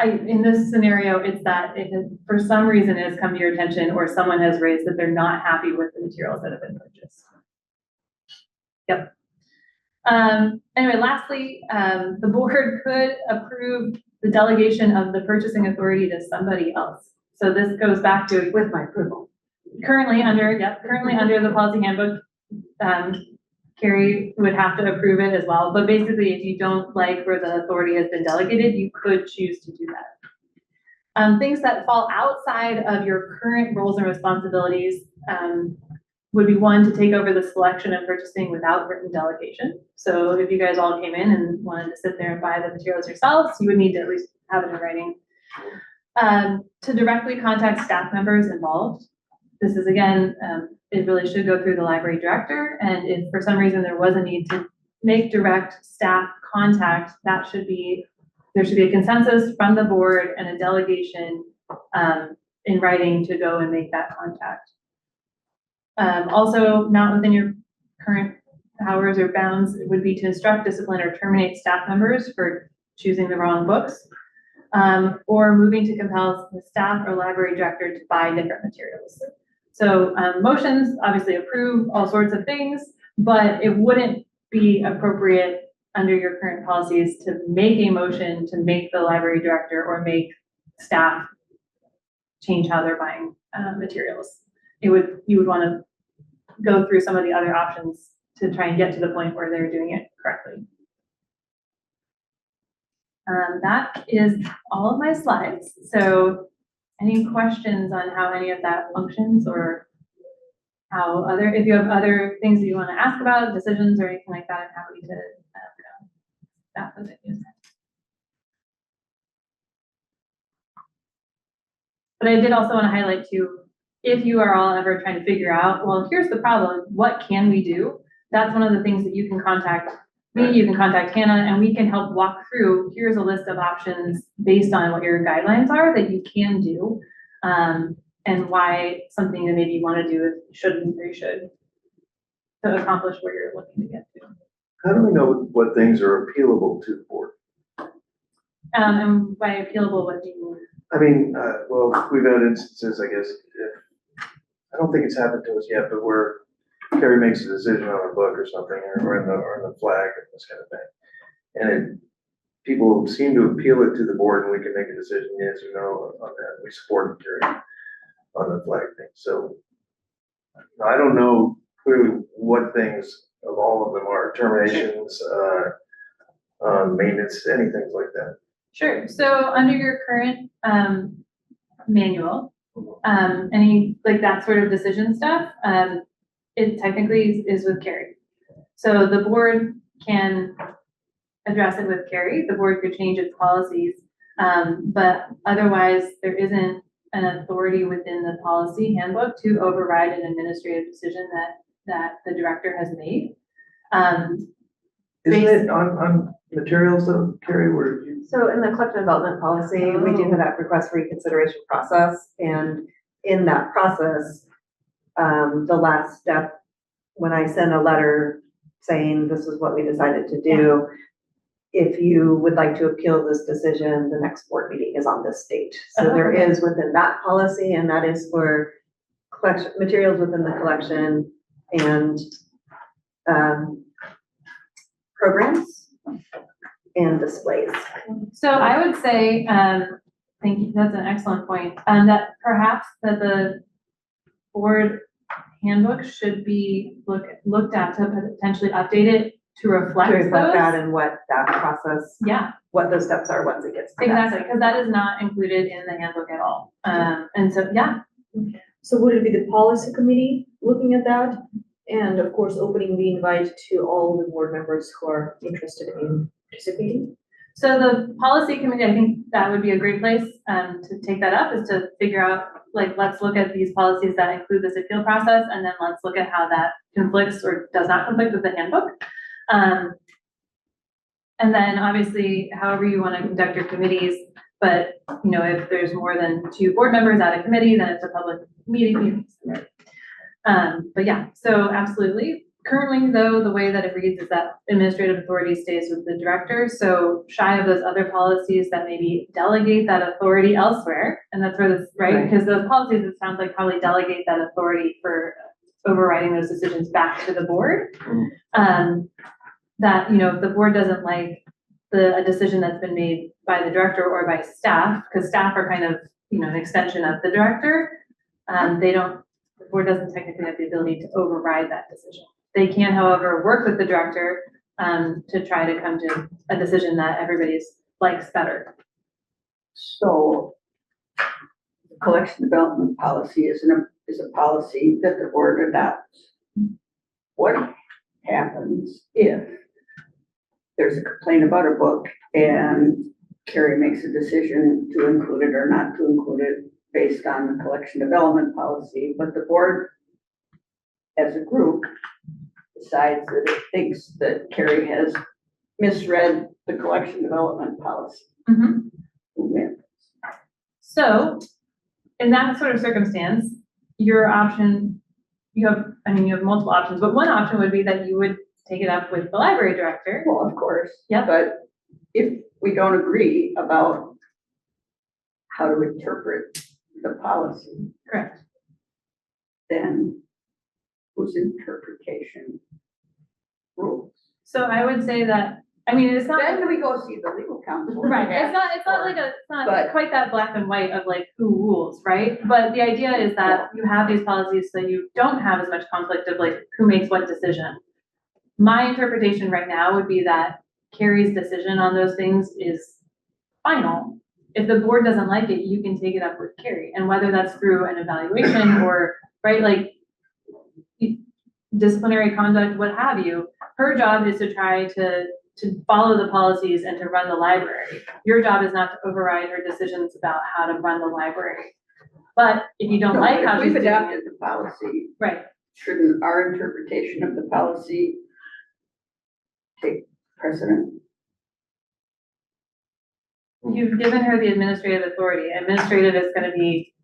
in this scenario, it's that if for some reason it has come to your attention or someone has raised that they're not happy with the materials that have been purchased. Yep. Anyway, lastly, the board could approve the delegation of the purchasing authority to somebody else. So this goes back to with my approval. Currently under the policy handbook, Carrie would have to approve it as well. But basically, if you don't like where the authority has been delegated, you could choose to do that. Things that fall outside of your current roles and responsibilities would be one, to take over the selection and purchasing without written delegation. So if you guys all came in and wanted to sit there and buy the materials yourselves, you would need to at least have it in writing. To directly contact staff members involved. This is again, it really should go through the library director. And if for some reason there was a need to make direct staff contact, there should be a consensus from the board and a delegation in writing to go and make that contact. Also, not within your current powers or bounds, it would be to instruct, discipline, or terminate staff members for choosing the wrong books. Or moving to compel the staff or library director to buy different materials. So, motions obviously approve all sorts of things, but it wouldn't be appropriate under your current policies to make a motion to make the library director or make staff change how they're buying, materials. You would want to go through some of the other options to try and get to the point where they're doing it correctly. That is all of my slides. So any questions on how any of that functions or how if you have other things that you want to ask about, decisions or anything like that, I'm happy to staff those ideas. But I did also want to highlight too, if you are all ever trying to figure out, well, here's the problem, what can we do? That's one of the things that you can contact me, you can contact Hannah, and we can help walk through, here's a list of options based on what your guidelines are that you can do, and why something that maybe you want to do shouldn't or you should to accomplish what you're looking to get to. How do we know what things are appealable to the board? And by appealable, what do you mean? I mean, well, we've had instances, I guess, I don't think it's happened to us yet, but where Carrie makes a decision on a book or something, or in the flag and this kind of thing. And people seem to appeal it to the board and we can make a decision, yes or no on that. We support Carrie on the flag thing. So I don't know clearly what things of all of them are terminations, maintenance, anything like that. Sure. So under your current manual, any like that sort of decision stuff, it technically is with Carrie. So the board can address it with Carrie. The board could change its policies, but otherwise there isn't an authority within the policy handbook to override an administrative decision that the director has made. Isn't it on materials though, Carrie, where you? So in the collective development policy, we do have that request for reconsideration process, and in that process, the last step, when I send a letter saying this is what we decided to do, if you would like to appeal this decision, the next board meeting is on this date. So there is within that policy, and that is for collection, materials within the collection and programs and displays. So I would say, thank you, that's an excellent point, that perhaps that the board handbook should be looked at to potentially update it to reflect those. that and what that process, Yeah, what those steps are once it gets to that. exactly, because that is not included in the handbook at all. And so, yeah, So would it be the policy committee looking at that? And of course, opening the invite to all the board members who are interested in participating? so the policy committee, I think that would be a great place to take that up, is to figure out, like, let's look at these policies that include this appeal process, and then let's look at how that conflicts or does not conflict with the handbook. And then obviously, however you want to conduct your committees, but, you know, if there's more than 2 board members at a committee, then it's a public meeting. But yeah, so absolutely. Currently, though, the way that it reads is that administrative authority stays with the director. So shy of those other policies that maybe delegate that authority elsewhere. And that's where this, right? Because those policies, it sounds like, probably delegate that authority for overriding those decisions back to the board. That, you know, if the board doesn't like a decision that's been made by the director or by staff, because staff are kind of, you know, an extension of the director, the board doesn't technically have the ability to override that decision. They can, however, work with the director to try to come to a decision that everybody likes better. So the collection development policy is a policy that the board adopts. What happens if there's a complaint about a book and Carrie makes a decision to include it or not to include it based on the collection development policy, but the board as a group decides that it thinks that Carrie has misread the collection development policy? Mm-hmm. Who wins? So in that sort of circumstance, your option, you have multiple options, but one option would be that you would take it up with the library director. Well, of course. Yep. But if we don't agree about how to interpret the policy, Correct. then whose interpretation rules? So I would say that, I mean, it's not. Then we go see the legal counsel. Right, it's not like it's But- not quite that black and white of like who rules, right? But the idea is that you have these policies so you don't have as much conflict of like who makes what decision. My interpretation right now would be that Carrie's decision on those things is final. If the board doesn't like it, you can take it up with Carrie, and whether that's through an evaluation or, right, like disciplinary conduct, what have you, her job is to try to follow the policies and to run the library. Your job is not to override her decisions about how to run the library. But if you don't No, like but how if she's we've doing it, adopted the policy, right, shouldn't our interpretation of the policy take precedent? you've given her the administrative authority. Administrative is gonna be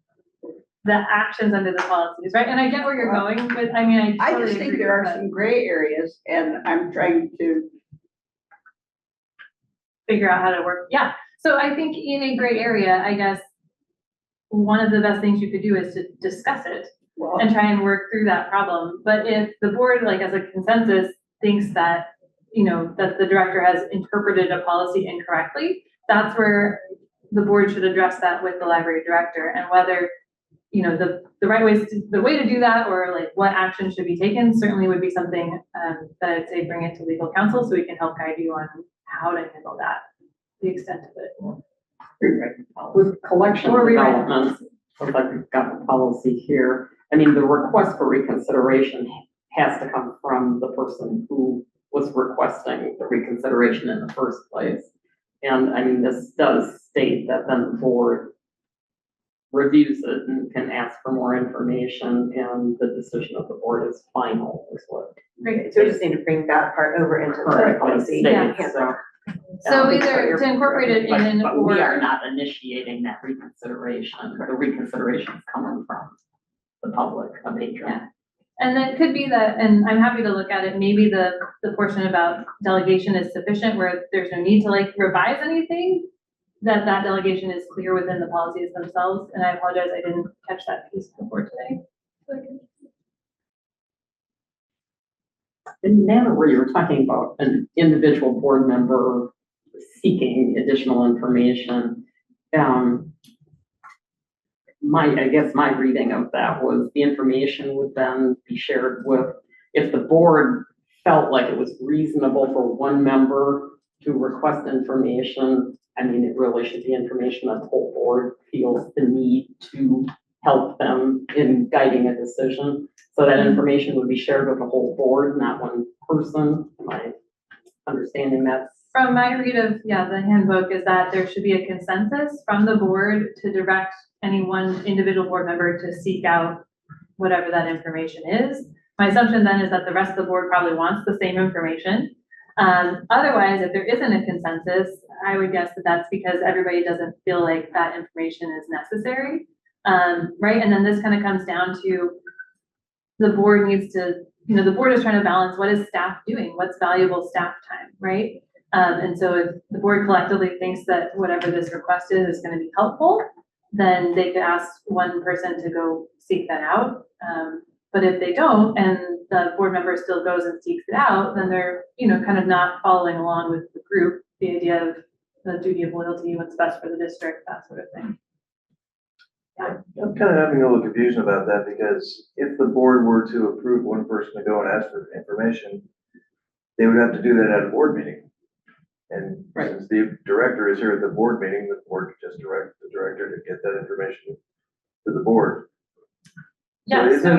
the actions under the policies, right? And I get where you're going, but I mean, I I totally just think agree there are with that. some gray areas, and I'm trying to, Figure out how to work, yeah. So I think in a gray area, I guess, one of the best things you could do is to discuss it well, and try and work through that problem. But if the board, like as a consensus, thinks that, you know, that the director has interpreted a policy incorrectly, that's where the board should address that with the library director, and whether, you know, the right ways to, the way to do that, or like what action should be taken, certainly would be something that I'd say bring it to legal counsel so we can help guide you on how to handle that, the extent of it. With collection Or rewrite. developments, since I've got the policy here, I mean, the request for reconsideration has to come from the person who was requesting the reconsideration in the first place. And I mean, this does state that then the board reviews it and can ask for more information, and the decision of the board is final, is what. Great. So we just need to bring that part over into the currently policy. Yeah. states, so. So that's what either you're- to incorporate it in But we are or, not initiating that reconsideration. The reconsideration is coming from the public, a patron. Yeah. And then it could be that, and I'm happy to look at it, maybe the portion about delegation is sufficient where there's no need to like revise anything, that delegation is clear within the policies themselves, and I apologize, I didn't catch that piece before today. In the manner where you were talking about an individual board member seeking additional information, I guess my reading of that was the information would then be shared with, if the board felt like it was reasonable for one member to request information, I mean, it really should be information that the whole board feels the need to help them in guiding a decision. So that information would be shared with the whole board, not one person. Am I understanding that? From my read of, yeah, the handbook is that there should be a consensus from the board to direct any one individual board member to seek out whatever that information is. My assumption then is that the rest of the board probably wants the same information. Otherwise, if there isn't a consensus, I would guess that that's because everybody doesn't feel like that information is necessary. Right, and then this kind of comes down to the board needs to, you know, the board is trying to balance what is staff doing, what's valuable staff time, right? And so if the board collectively thinks that whatever this request is gonna be helpful, then they could ask one person to go seek that out. But if they don't, and the board member still goes and seeks it out, then they're, you know, kind of not following along with the group, the idea of the duty of loyalty, what's best for the district, that sort of thing. I'm kind of having a little confusion about that, because if the board were to approve one person to go and ask for information, they would have to do that at a board meeting. And Right. since the director is here at the board meeting, the board could just direct the director to get that information to the board. So Yeah, isn't it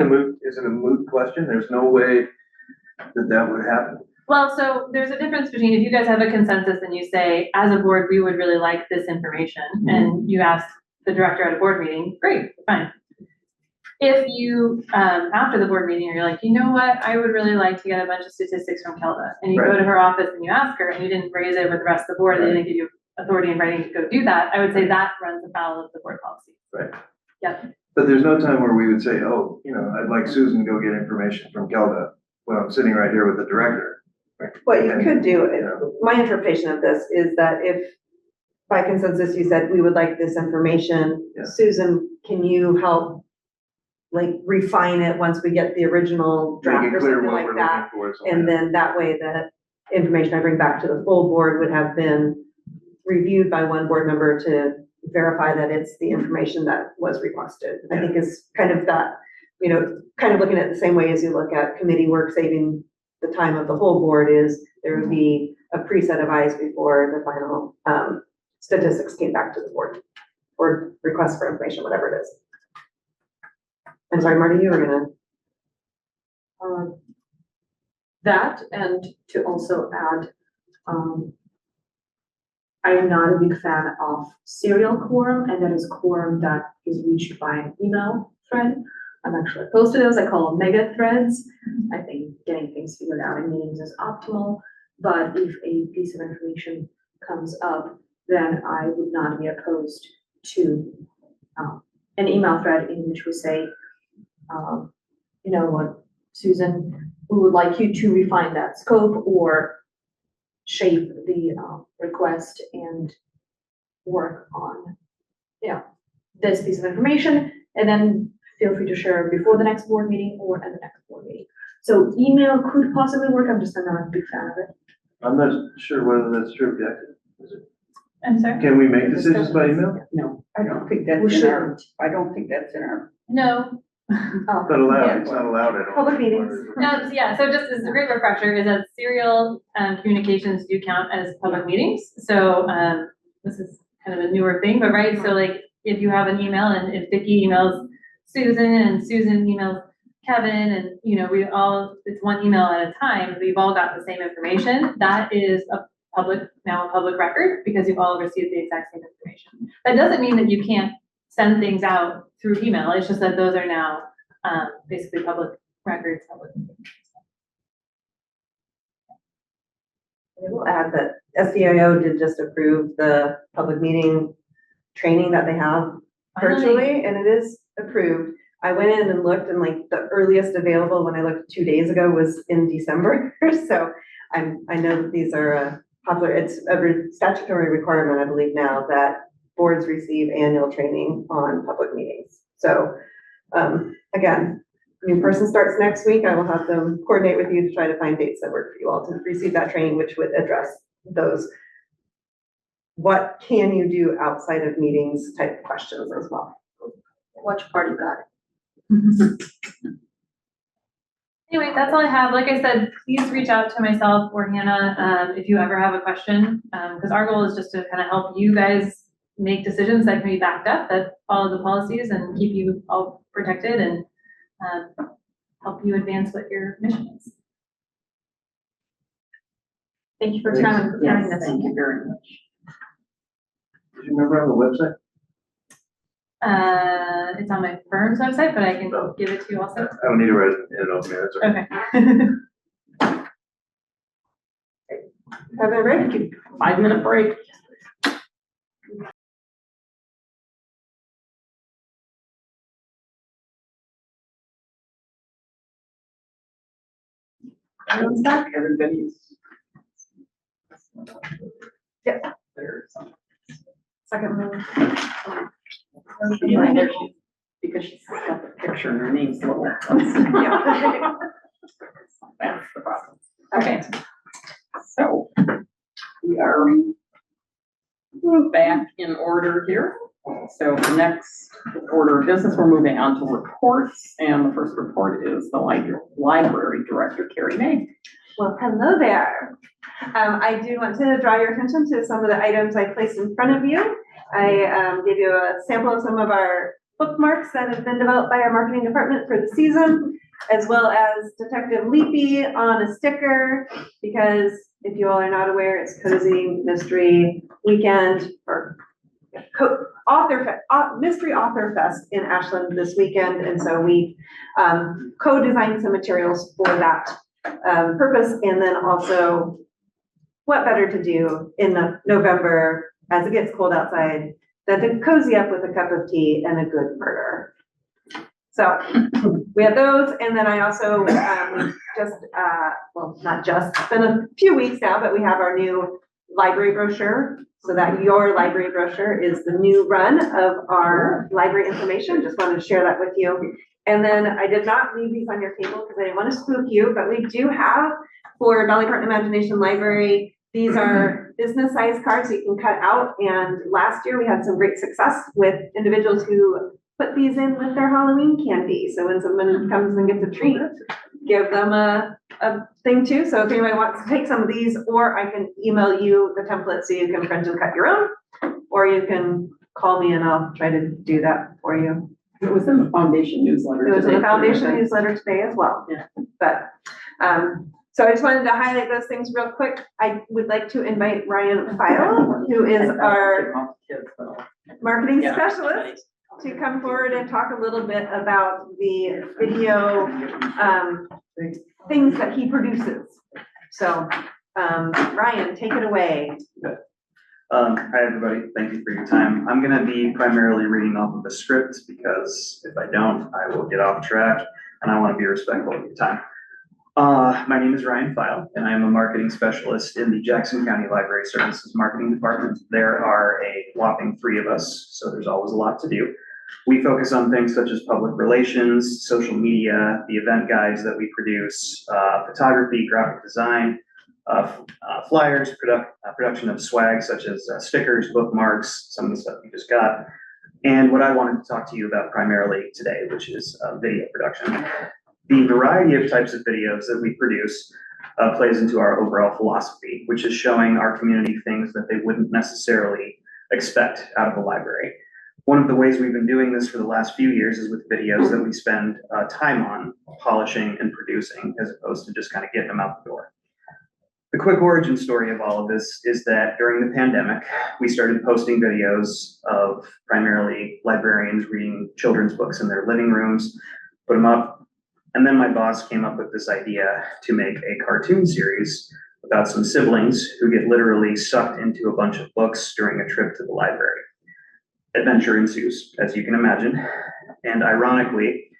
a moot question? There's no way that would happen. well, so there's a difference between if you guys have a consensus and you say, as a board, we would really like this information, and you ask the director at a board meeting, great, fine. If you, after the board meeting, you're like, you know what, I would really like to get a bunch of statistics from Kelda, and you go Right. to her office and you ask her, and you didn't raise it with the rest of the board, they didn't give you authority in writing to go do that, I would say that runs afoul of the board policy. Right. Yep. But there's no time where we would say, oh, you know, I'd like Susan to go get information from Kelda when I'm sitting right here with the director. What you could do, my interpretation of this is that if by consensus, you said we would like this information. Yeah. Susan, can you help like refine it once we get the original Make draft it or clear something what like we're that? looking for. something And like then that way the information I bring back to the full board would have been reviewed by one board member to verify that it's the information that was requested. I think is kind of that, you know, kind of looking at it the same way as you look at committee work, saving the time of the whole board is there would be a preset of eyes before the final statistics came back to the board or request for information, whatever it is. I'm sorry, Marty, you were gonna. That, and to also add, I am not a big fan of serial quorum, and that is quorum that is reached by an email thread. I'm actually opposed to those. I call them mega threads. I think getting things figured out in meetings is optimal, but if a piece of information comes up, then I would not be opposed to an email thread in which we say, you know what, Susan, we would like you to refine that scope or shape the request and work on, you know, this piece of information, and then feel free to share before the next board meeting or at the next board meeting. So email could possibly work. I'm just not a big fan of it. I'm not sure whether that's true, Jackie. Is it? I'm sorry? Can we make decisions by email? No, I don't think that's We in our, shouldn't. I don't think that's in our. No. Oh, Not allowed, yeah. it's not allowed at all. Public meetings. No, yeah, so just as a great refresher is that serial communications do count as public meetings. So this is kind of a newer thing, but right, so like if you have an email and if Vicky emails Susan and Susan emails Kevin and, you know, we all, it's one email at a time, we've all got the same information. That is now a public record because you've all received the exact same information. That doesn't mean that you can't send things out through email. It's just that those are now basically public records, public. I will add that SDIO did just approve the public meeting training that they have virtually, and it is approved. I went in and looked, and like the earliest available when I looked 2 days ago was in December. So I know that these are popular. It's a statutory requirement, I believe now, that boards receive annual training on public meetings. So again, new person starts next week. I will have them coordinate with you to try to find dates that work for you all to receive that training, which would address those. What can you do outside of meetings type questions as well. Watch party got it. Anyway, that's all I have. Like I said, please reach out to myself or Hannah if you ever have a question, because our goal is just to kind of help you guys make decisions that can be backed up, that follow the policies and keep you all protected and help you advance what your mission is. Thank you for your time and preparing Yes, this. thank you very much. Do you remember on the website? It's on my firm's website, but I can No. give it to you also. I don't need to write it in open minutes. Okay. Have a break. 5-minute break. Everyone's back, everybody's. Yeah. There's some. Second move. Yeah, there she- because she's got the picture and her name's little. Yeah. That's the problem. Okay. So we are back in order here. So the next order of business, we're moving on to reports, and the first report is the library director, Carrie May. Well, hello there. I do want to draw your attention to some of the items I placed in front of you. I gave you a sample of some of our bookmarks that have been developed by our marketing department for the season, as well as Detective Leapy on a sticker, because if you all are not aware, it's Cozy Mystery Weekend, or Mystery Author Fest in Ashland this weekend, and so we co-designed some materials for that purpose, and then also what better to do in November as it gets cold outside than to cozy up with a cup of tea and a good murder. So we have those, and then I also well, not just, it's been a few weeks now, but we have our new library brochure, so that your library brochure is the new run of our library information. Just wanted to share that with you. And then I did not leave these on your table because I didn't want to spook you, but we do have for Dolly Parton Imagination Library, these are business size cards you can cut out. And last year we had some great success with individuals who put these in with their Halloween candy. So when someone comes and gets a treat, give them a thing too. So if anybody wants to take some of these, or I can email you the template so you can print and cut your own, or you can call me and I'll try to do that for you. It was in the foundation newsletter. It was in the today. foundation newsletter today as well. Yeah. But, so I just wanted to highlight those things real quick. I would like to invite Ryan File, who is our marketing Yeah. specialist, to come forward and talk a little bit about the video, things that he produces. So, Ryan, take it away. Hi, everybody. Thank you for your time. I'm gonna be primarily reading off of the script because if I don't, I will get off track and I want to be respectful of your time. My name is Ryan File and I am a marketing specialist in the Jackson County Library Services Marketing Department. There are a whopping 3 of us, so there's always a lot to do. We focus on things such as public relations, social media, the event guides that we produce, photography, graphic design, flyers, production of swag such as stickers, bookmarks, some of the stuff you just got, and what I wanted to talk to you about primarily today, which is video production. The variety of types of videos that we produce plays into our overall philosophy, which is showing our community things that they wouldn't necessarily expect out of a library. One of the ways we've been doing this for the last few years is with videos that we spend time on polishing and producing, as opposed to just kind of getting them out the door. The quick origin story of all of this is that during the pandemic, we started posting videos of primarily librarians reading children's books in their living rooms, put them up, and then my boss came up with this idea to make a cartoon series about some siblings who get literally sucked into a bunch of books during a trip to the library. Adventure ensues, as you can imagine, and ironically,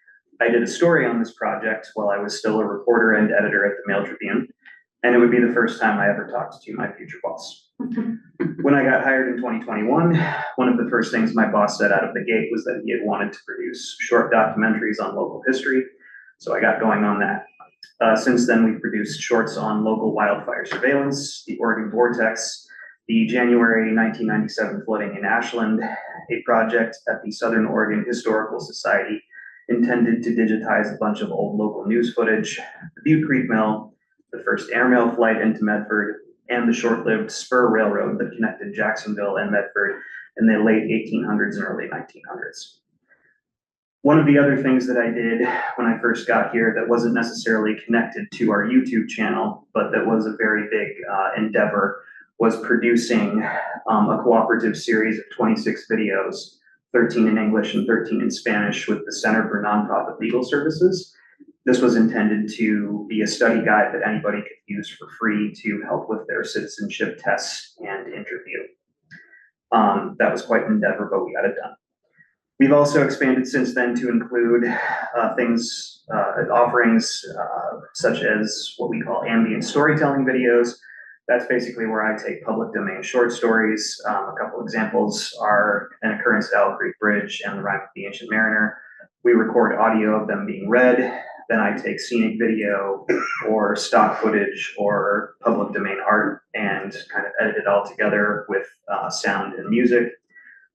I did a story on this project while I was still a reporter and editor at the Mail Tribune, and it would be the first time I ever talked to my future boss. When I got hired in 2021, one of the first things my boss said out of the gate was that he had wanted to produce short documentaries on local history, so I got going on that. Since then, we've produced shorts on local wildfire surveillance, the Oregon vortex, the January 1997 flooding in Ashland, a project at the Southern Oregon Historical Society intended to digitize a bunch of old local news footage, the Butte Creek Mill, the first airmail flight into Medford, and the short-lived spur railroad that connected Jacksonville and Medford in the late 1800s and early 1900s. One of the other things that I did when I first got here that wasn't necessarily connected to our YouTube channel, but that was a very big endeavor, was producing a cooperative series of 26 videos, 13 in English and 13 in Spanish, with the Center for Nonprofit Legal Services. This was intended to be a study guide that anybody could use for free to help with their citizenship tests and interview. That was quite an endeavor, but we got it done. We've also expanded since then to include offerings such as what we call ambient storytelling videos. That's basically where I take public domain short stories. A couple examples are An Occurrence at Owl Creek Bridge and The Rime of the Ancient Mariner. We record audio of them being read. Then I take scenic video or stock footage or public domain art and kind of edit it all together with sound and music.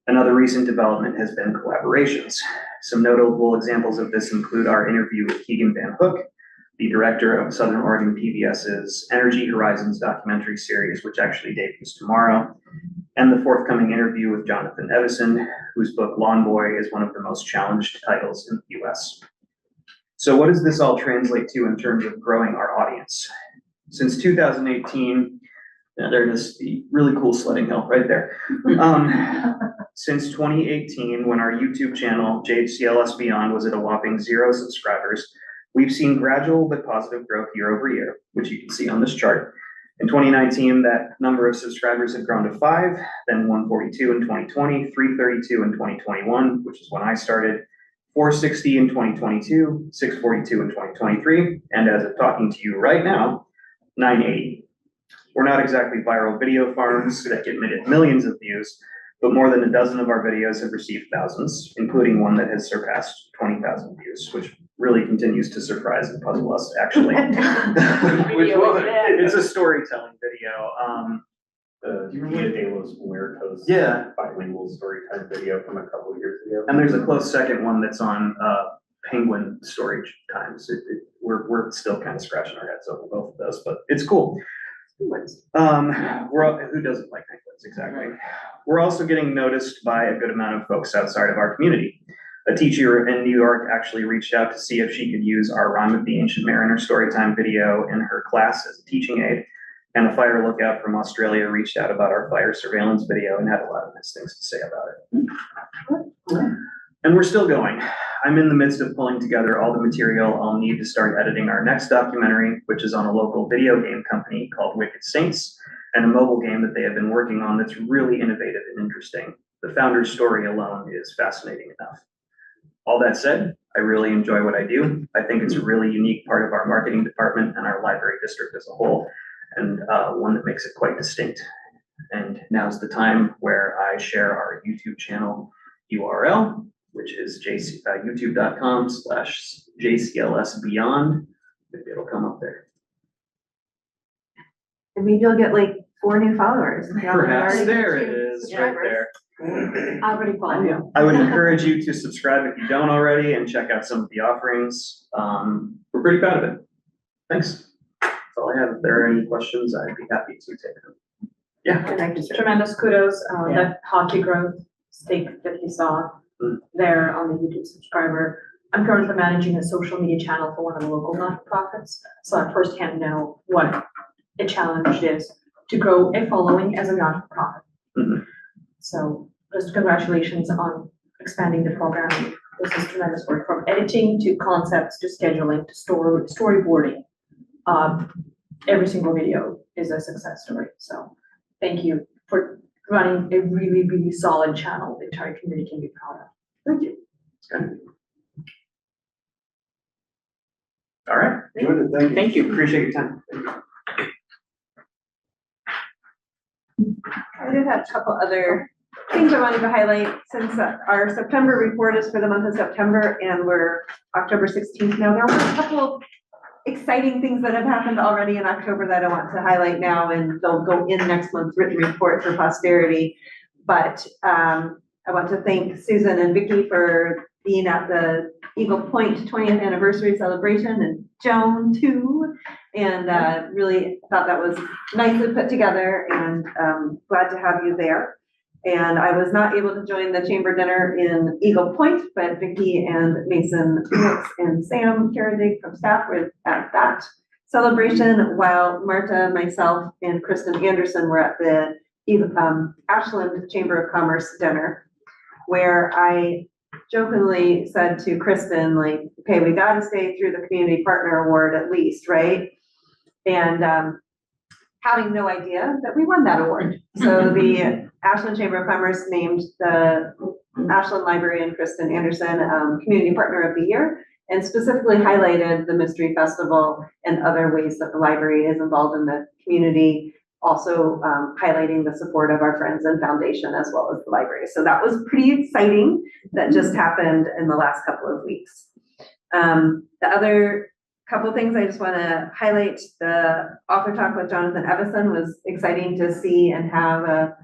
Another recent development has been collaborations. Some notable examples of this include our interview with Keegan Van Hook, the director of Southern Oregon PBS's Energy Horizons documentary series, which actually debuts tomorrow, and the forthcoming interview with Jonathan Evison, whose book Lawn Boy is one of the most challenged titles in the US. So what does this all translate to in terms of growing our audience? Since 2018, there it is, the really cool sledding hill right there. Since 2018, when our YouTube channel, JHCLS Beyond, was at a whopping 0 subscribers, we've seen gradual but positive growth year over year, which you can see on this chart. In 2019, that number of subscribers had grown to 5, then 142 in 2020, 332 in 2021, which is when I started, 460 in 2022, 642 in 2023, and as of talking to you right now, 980. We're not exactly viral video farms that get millions of views, but more than a dozen of our videos have received thousands, including one that has surpassed 20,000 views, which really continues to surprise and puzzle us, actually. Which one? It's a storytelling video. Mia de los Muertos. Yeah. Bilingual story time video from a couple years ago. And there's a close second one that's on Penguin Storage Times. We're still kind of scratching our heads over both of those, but it's cool. Who doesn't like penguins, exactly? We're also getting noticed by a good amount of folks outside of our community. A teacher in New York actually reached out to see if she could use our Rhyme of the Ancient Mariner Storytime video in her class as a teaching aid. And a fire lookout from Australia reached out about our fire surveillance video and had a lot of nice things to say about it. And we're still going. I'm in the midst of pulling together all the material I'll need to start editing our next documentary, which is on a local video game company called Wicked Saints, and a mobile game that they have been working on that's really innovative and interesting. The founder's story alone is fascinating enough. All that said, I really enjoy what I do. I think it's a really unique part of our marketing department and our library district as a whole, and one that makes it quite distinct. And now's the time where I share our YouTube channel URL, which is youtube.com/JCLSBeyond. Maybe it'll come up there. And maybe you'll get like 4 new followers. if you haven't Perhaps already. there it is, right there. I already follow you. I would encourage you to subscribe if you don't already and check out some of the offerings. We're pretty proud of it. Thanks. That's all I have. If there are any questions, I'd be happy to take them. Yeah. Tremendous kudos, that hockey growth stake that you saw there on the YouTube subscriber. I'm currently managing a social media channel for one of the local nonprofits, so I firsthand know what a challenge it is to grow a following as a nonprofit. Mhm. So just congratulations on expanding the program. This is tremendous work, from editing to concepts to scheduling to storyboarding. Every single video is a success story. So thank you for running a really, really solid channel the entire community can be proud of. Thank you. Good. All right. Good, thank you. Thank you. Appreciate your time. I did have a couple other things I wanted to highlight since our September report is for the month of September and we're October 16th now. There were a couple exciting things that have happened already in October that I want to highlight now, and they'll go in next month's written report for posterity. But I want to thank Susan and Vicky for being at the Eagle Point 20th anniversary celebration, and Joan too. And really thought that was nicely put together, and glad to have you there. And I was not able to join the chamber dinner in Eagle Point, but Vicky and Mason Phoenix and Sam Karadig from staff were at that celebration, while Marta, myself, and Kristen Anderson were at the Ashland Chamber of Commerce dinner, where I jokingly said to Kristen, like, okay, we got to stay through the Community Partner Award at least, right? And having no idea that we won that award. So the Ashland Chamber of Commerce named the Ashland Library and Kristen Anderson Community Partner of the Year, and specifically highlighted the Mystery Festival and other ways that the library is involved in the community, also highlighting the support of our friends and foundation as well as the library. So that was pretty exciting. That just happened in the last couple of weeks. The other couple of things I just want to highlight, the author talk with Jonathan Evison was exciting to see and have a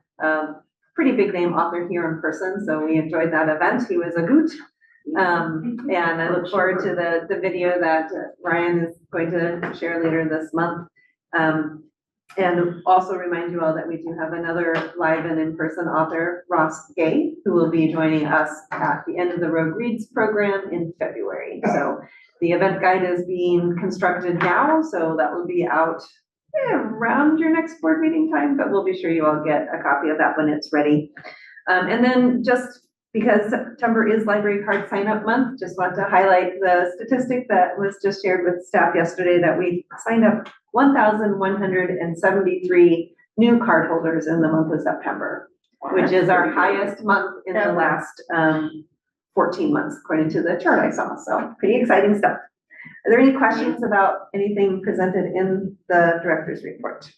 pretty big name author here in person. So we enjoyed that event. He was a hoot. And I look forward to the video that Ryan is going to share later this month. And also remind you all that we do have another live and in-person author, Ross Gay, who will be joining us at the End of the Road Reads program in February. So the event guide is being constructed now, so that will be out around your next board meeting time, but we'll be sure you all get a copy of that when it's ready. And then just because September is library card sign-up month, just want to highlight the statistic that was just shared with staff yesterday, that we signed up 1,173 new card holders in the month of September, which is our highest month in the last 14 months, according to the chart I saw. So pretty exciting stuff. Are there any questions about anything presented in the director's report?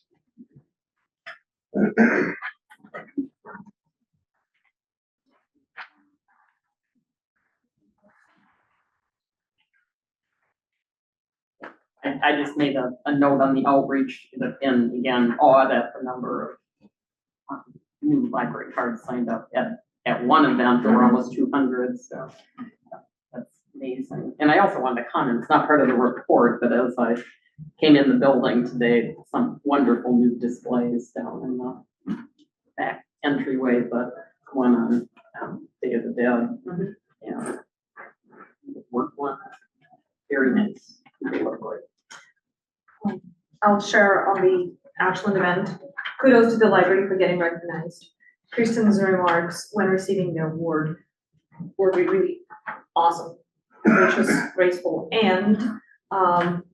I just made a note on the outreach, and again, awed at the number of new library cards signed up at one event. There were almost 200, so that's amazing. And I also wanted to comment, it's not part of the report, but as I came in the building today, some wonderful new displays down in the back entryway, but one on Day of the Dead. Yeah. Work one, very nice. They look great. I'll share on the Ashland event. Kudos to the library for getting recognized. Kristen's remarks when receiving the award were really awesome, gracious, graceful, and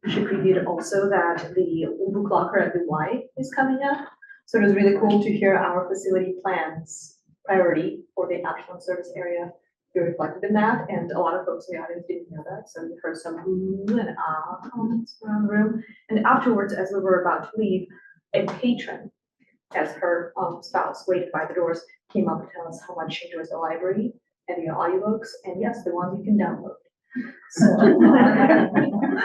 she previewed also that the book locker at the Y is coming up. So it was really cool to hear our facility plans priority for the Ashland service area be reflected in that, and a lot of folks in the audience didn't know that, so we heard some ooh and ah comments around the room. And afterwards, as we were about to leave, a patron, as her spouse waited by the doors, came up to tell us how much she enjoys the library and the audiobooks, and yes, the ones you can download. So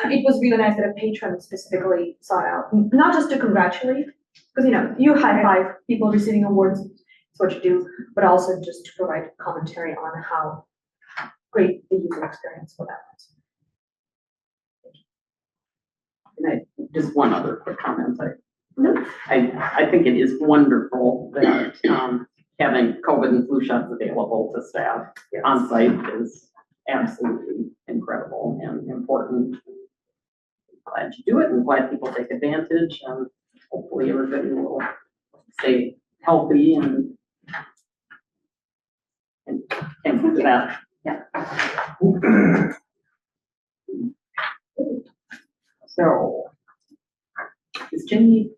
it was really nice that a patron specifically sought out, not just to congratulate, because you high five people receiving awards, it's what you do, but also just to provide commentary on how great the user experience for that was. And just one other quick comment. I think it is wonderful that having COVID and flu shots available to staff on site is absolutely incredible and important. Glad you do it and glad people take advantage, and hopefully everybody will stay healthy and thank you for that. Yeah. So is Jenny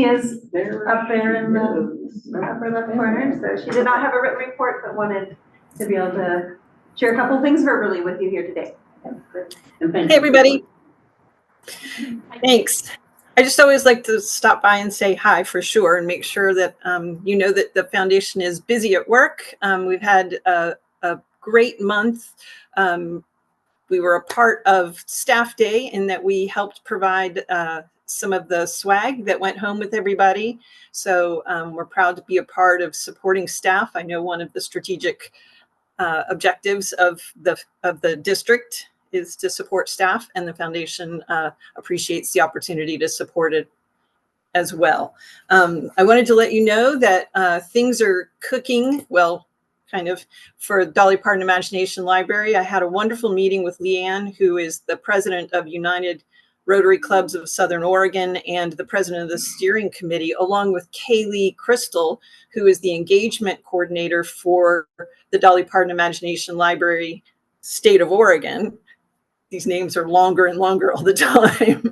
is there? up there in the upper left corner, so she did not have a written report, but wanted to be able to share a couple of things verbally with you here today. And thank Hey, you. everybody. Thanks. I just always like to stop by and say hi for sure and make sure that you know that the foundation is busy at work. We've had a great month. We were a part of Staff Day in that we helped provide some of the swag that went home with everybody. So we're proud to be a part of supporting staff. I know one of the strategic objectives of the district is to support staff, and the foundation appreciates the opportunity to support it as well. I wanted to let you know that things are cooking, well, kind of, for Dolly Parton Imagination Library. I had a wonderful meeting with Leanne, who is the president of United Rotary Clubs of Southern Oregon and the president of the steering committee, along with Kaylee Crystal, who is the engagement coordinator for the Dolly Parton Imagination Library, State of Oregon. These names are longer and longer all the time.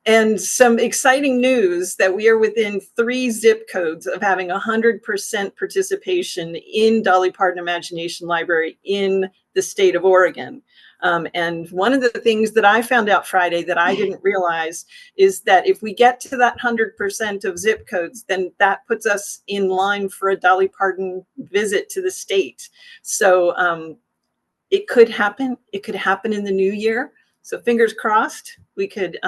And some exciting news that we are within 3 zip codes of having 100% participation in Dolly Parton Imagination Library in the state of Oregon. And one of the things that I found out Friday that I didn't realize is that if we get to that 100% of zip codes, then that puts us in line for a Dolly Parton visit to the state. So it could happen. It could happen in the new year. So fingers crossed we could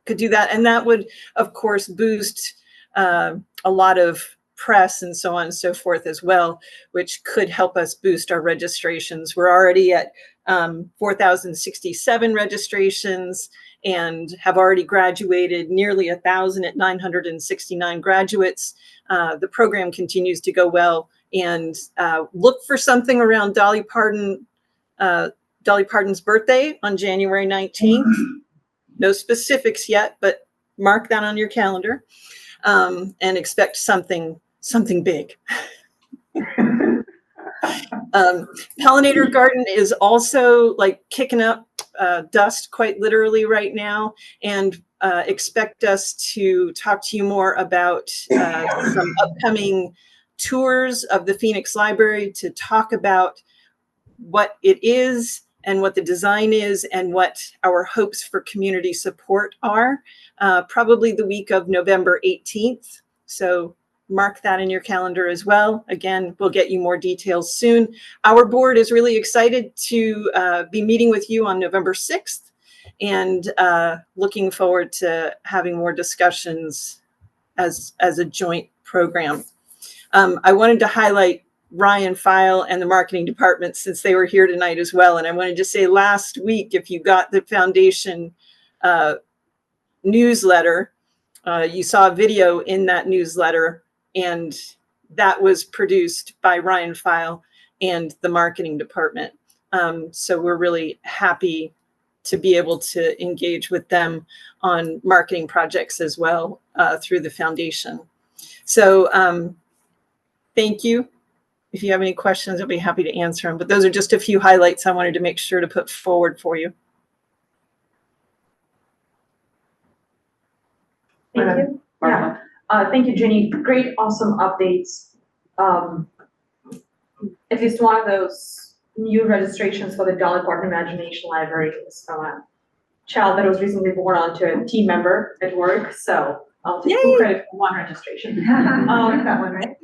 do that. And that would, of course, boost a lot of press and so on and so forth as well, which could help us boost our registrations. We're already at 4,067 registrations and have already graduated nearly 1,000 at 969 graduates. The program continues to go well, and look for something around Dolly Parton's birthday on January 19th. No specifics yet, but mark that on your calendar, and expect something big. Pollinator Garden is also like kicking up dust quite literally right now, and expect us to talk to you more about some upcoming tours of the Phoenix Library to talk about what it is and what the design is and what our hopes for community support are, probably the week of November 18th. So mark that in your calendar as well. Again, we'll get you more details soon. Our board is really excited to be meeting with you on November 6th and looking forward to having more discussions as a joint program. I wanted to highlight Ryan File and the marketing department since they were here tonight as well. And I wanted to say last week, if you got the foundation newsletter, you saw a video in that newsletter, and that was produced by Ryan File and the marketing department. So we're really happy to be able to engage with them on marketing projects as well through the foundation. So thank you. If you have any questions, I'll be happy to answer them. But those are just a few highlights I wanted to make sure to put forward for you. Thank you. Martha? Thank you, Jenny. Great, awesome updates. At least one of those new registrations for the Dolly Parton Imagination Library is from a child that was recently born onto a team member at work. So I'll take full credit for one registration. That one, right?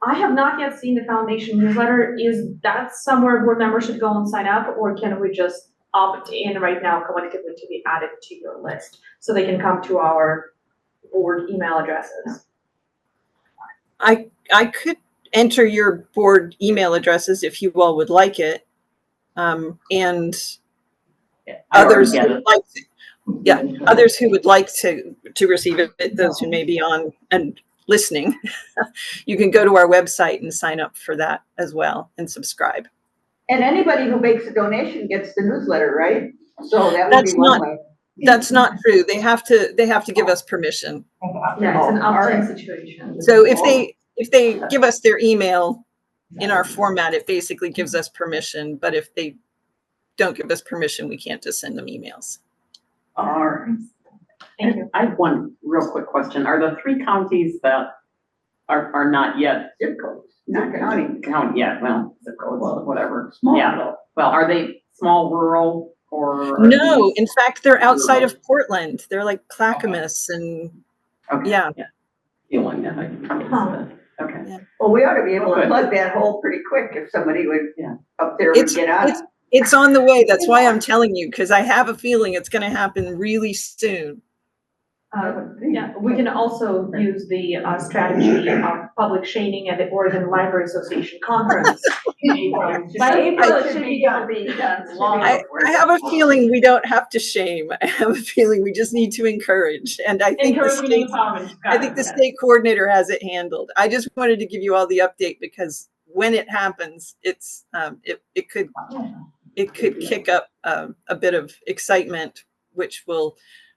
I have not yet seen the foundation newsletter. Is that somewhere board members should go and sign up, or can we just opt in right now collectively to be added to your list so they can come to our board email addresses? I could enter your board email addresses if you all would like it. And I already others get who it. would like to, yeah, others who would like to receive it, those who may be on and listening, you can go to our website and sign up for that as well and subscribe. And anybody who makes a donation gets the newsletter, right? So that would That's be one not- way. That's not true. They have to give us permission. Yeah, it's an Oh, all opt-in right. situation. So if they give us their email in our format, it basically gives us permission. But if they don't give us permission, we can't just send them emails. All right. Thank you. I have one real quick question. Are the 3 counties that are not yet Zip codes, not county. county yet, well, zip codes, whatever. Small. Yeah, well, are they small, rural, or? No, in fact, they're outside of Portland. They're like Clackamas and Okay. yeah. Feeling that, okay. Well, we ought to be able to Good. plug that hole pretty quick if somebody would, Yeah. up there would It's- get on it. It's on the way. That's why I'm telling you, because I have a feeling it's going to happen really soon. Yeah, we can also use the strategy of public shaming at the Oregon Library Association conference. By April, it should be done. I have a feeling we don't have to shame. I have a feeling we just need to encourage. And I think Encouraging empowerment. the state coordinator has it handled. I just wanted to give you all the update because when it happens, it's it could kick up a bit of excitement, which will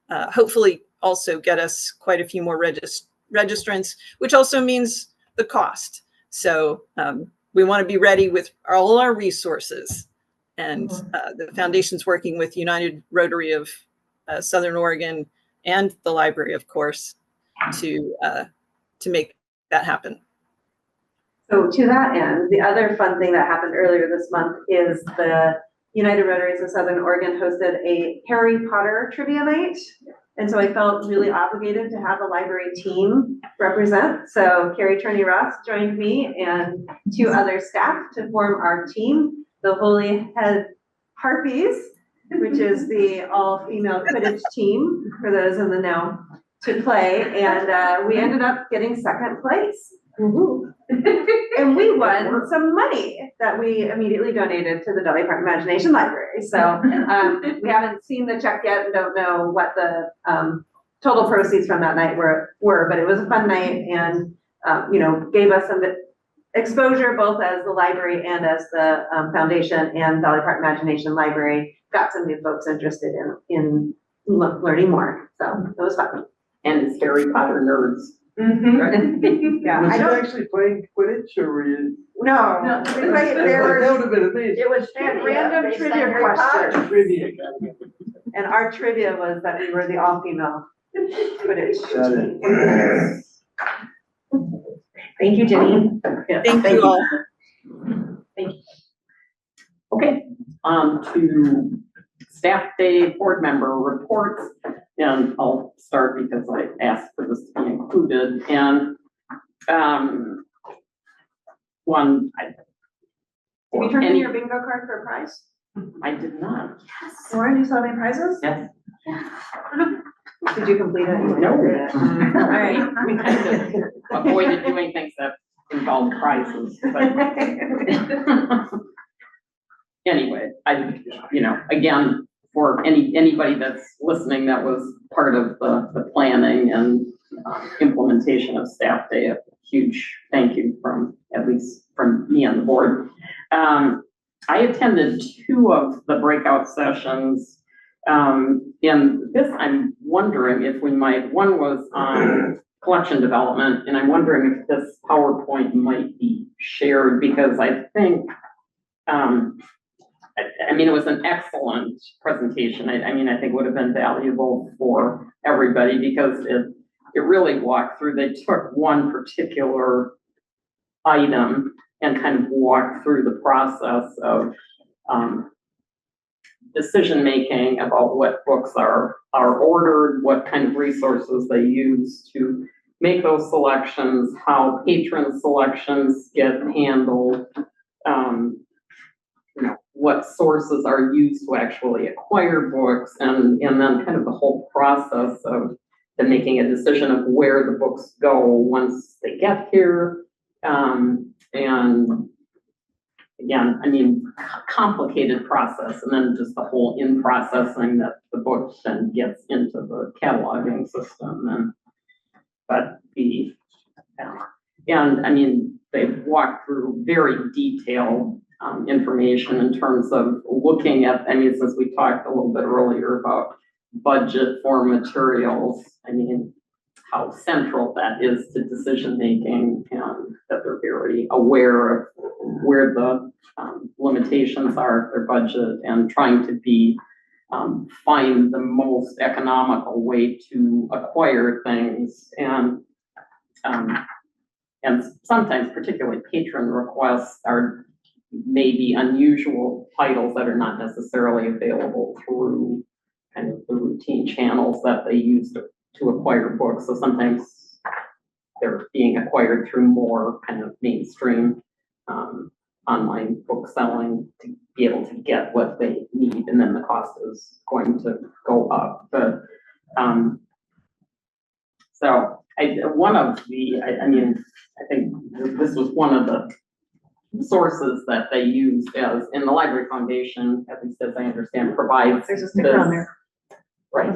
hopefully also get us quite a few more registrants, which also means the cost. So we want to be ready with all our resources. And the foundation's working with United Rotary of Southern Oregon and the library, of course, to make that happen. So to that end, the other fun thing that happened earlier this month is the United Rotaries of Southern Oregon hosted a Harry Potter trivia night. And so I felt really obligated to have a library team represent. So Carrie Turney Ross joined me and 2 other staff to form our team, the Holy Head Harpies, which is the all-female Quidditch team, for those in the know, to play. And we ended up getting 2nd place. And we won some money that we immediately donated to the Dolly Parton Imagination Library. So we haven't seen the check yet and don't know what the total proceeds from that night were, but it was a fun night and gave us some exposure both as the library and as the foundation, and Dolly Parton Imagination Library got some new folks interested in learning more. So it was fun. And it's Harry Potter nerds. Yeah, Was I you don't, actually playing Quidditch or were you? no, No, we played- there That were, would have been amazing. It was and random based on trivia Harry Potter. questions. Trivia. And our trivia was that we were the all-female Quidditch Got team. it. Thank you, Jenny. Thank you all. Thank you. Okay, to staff day board member reports, and I'll start because I asked for this to be included, and, one, Did you turn in your bingo card for a prize? I did not. Lauren, you saw any prizes? Yes. Did you complete it? No. All right. We kind of avoided doing things that involve prizes, but. Anyway, again, for anybody that's listening, that was part of the planning and implementation of staff day, a huge thank you at least from me on the board. I attended 2 of the breakout sessions. And this, I'm wondering if we might, one was on collection development, and I'm wondering if this PowerPoint might be shared, because I think, it was an excellent presentation. I think would have been valuable for everybody, because it really walked through, they took one particular item and kind of walked through the process of decision-making about what books are ordered, what kind of resources they use to make those selections, how patron selections get handled, what sources are used to actually acquire books, and then kind of the whole process of them making a decision of where the books go once they get here. And again, complicated process, and then just the whole in processing that the book then gets into the cataloging system. They've walked through very detailed information in terms of looking at, since we talked a little bit earlier about budget for materials, how central that is to decision-making, and that they're very aware of where the limitations are of their budget, and trying to find the most economical way to acquire things. And sometimes, particularly patron requests, are maybe unusual titles that are not necessarily available through kind of the routine channels that they use to acquire books. So sometimes they're being acquired through more kind of mainstream online book selling to be able to get what they need, and then the cost is going to go up. But I think this was one of the sources that they used, as in the Library Foundation, at least as I understand, provides There's a sticker on this. there. Right,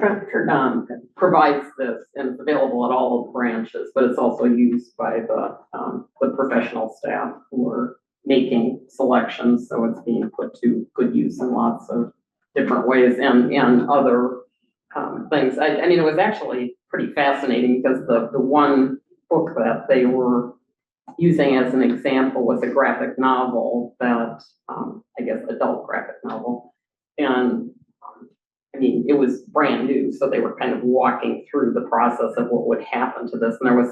provides this, and it's available at all of the branches, but it's also used by the professional staff who are making selections, so it's being put to good use in lots of different ways, and other things. It was actually pretty fascinating, because the one book that they were using as an example was a graphic novel that, adult graphic novel. And it was brand new, so they were kind of walking through the process of what would happen to this. And there was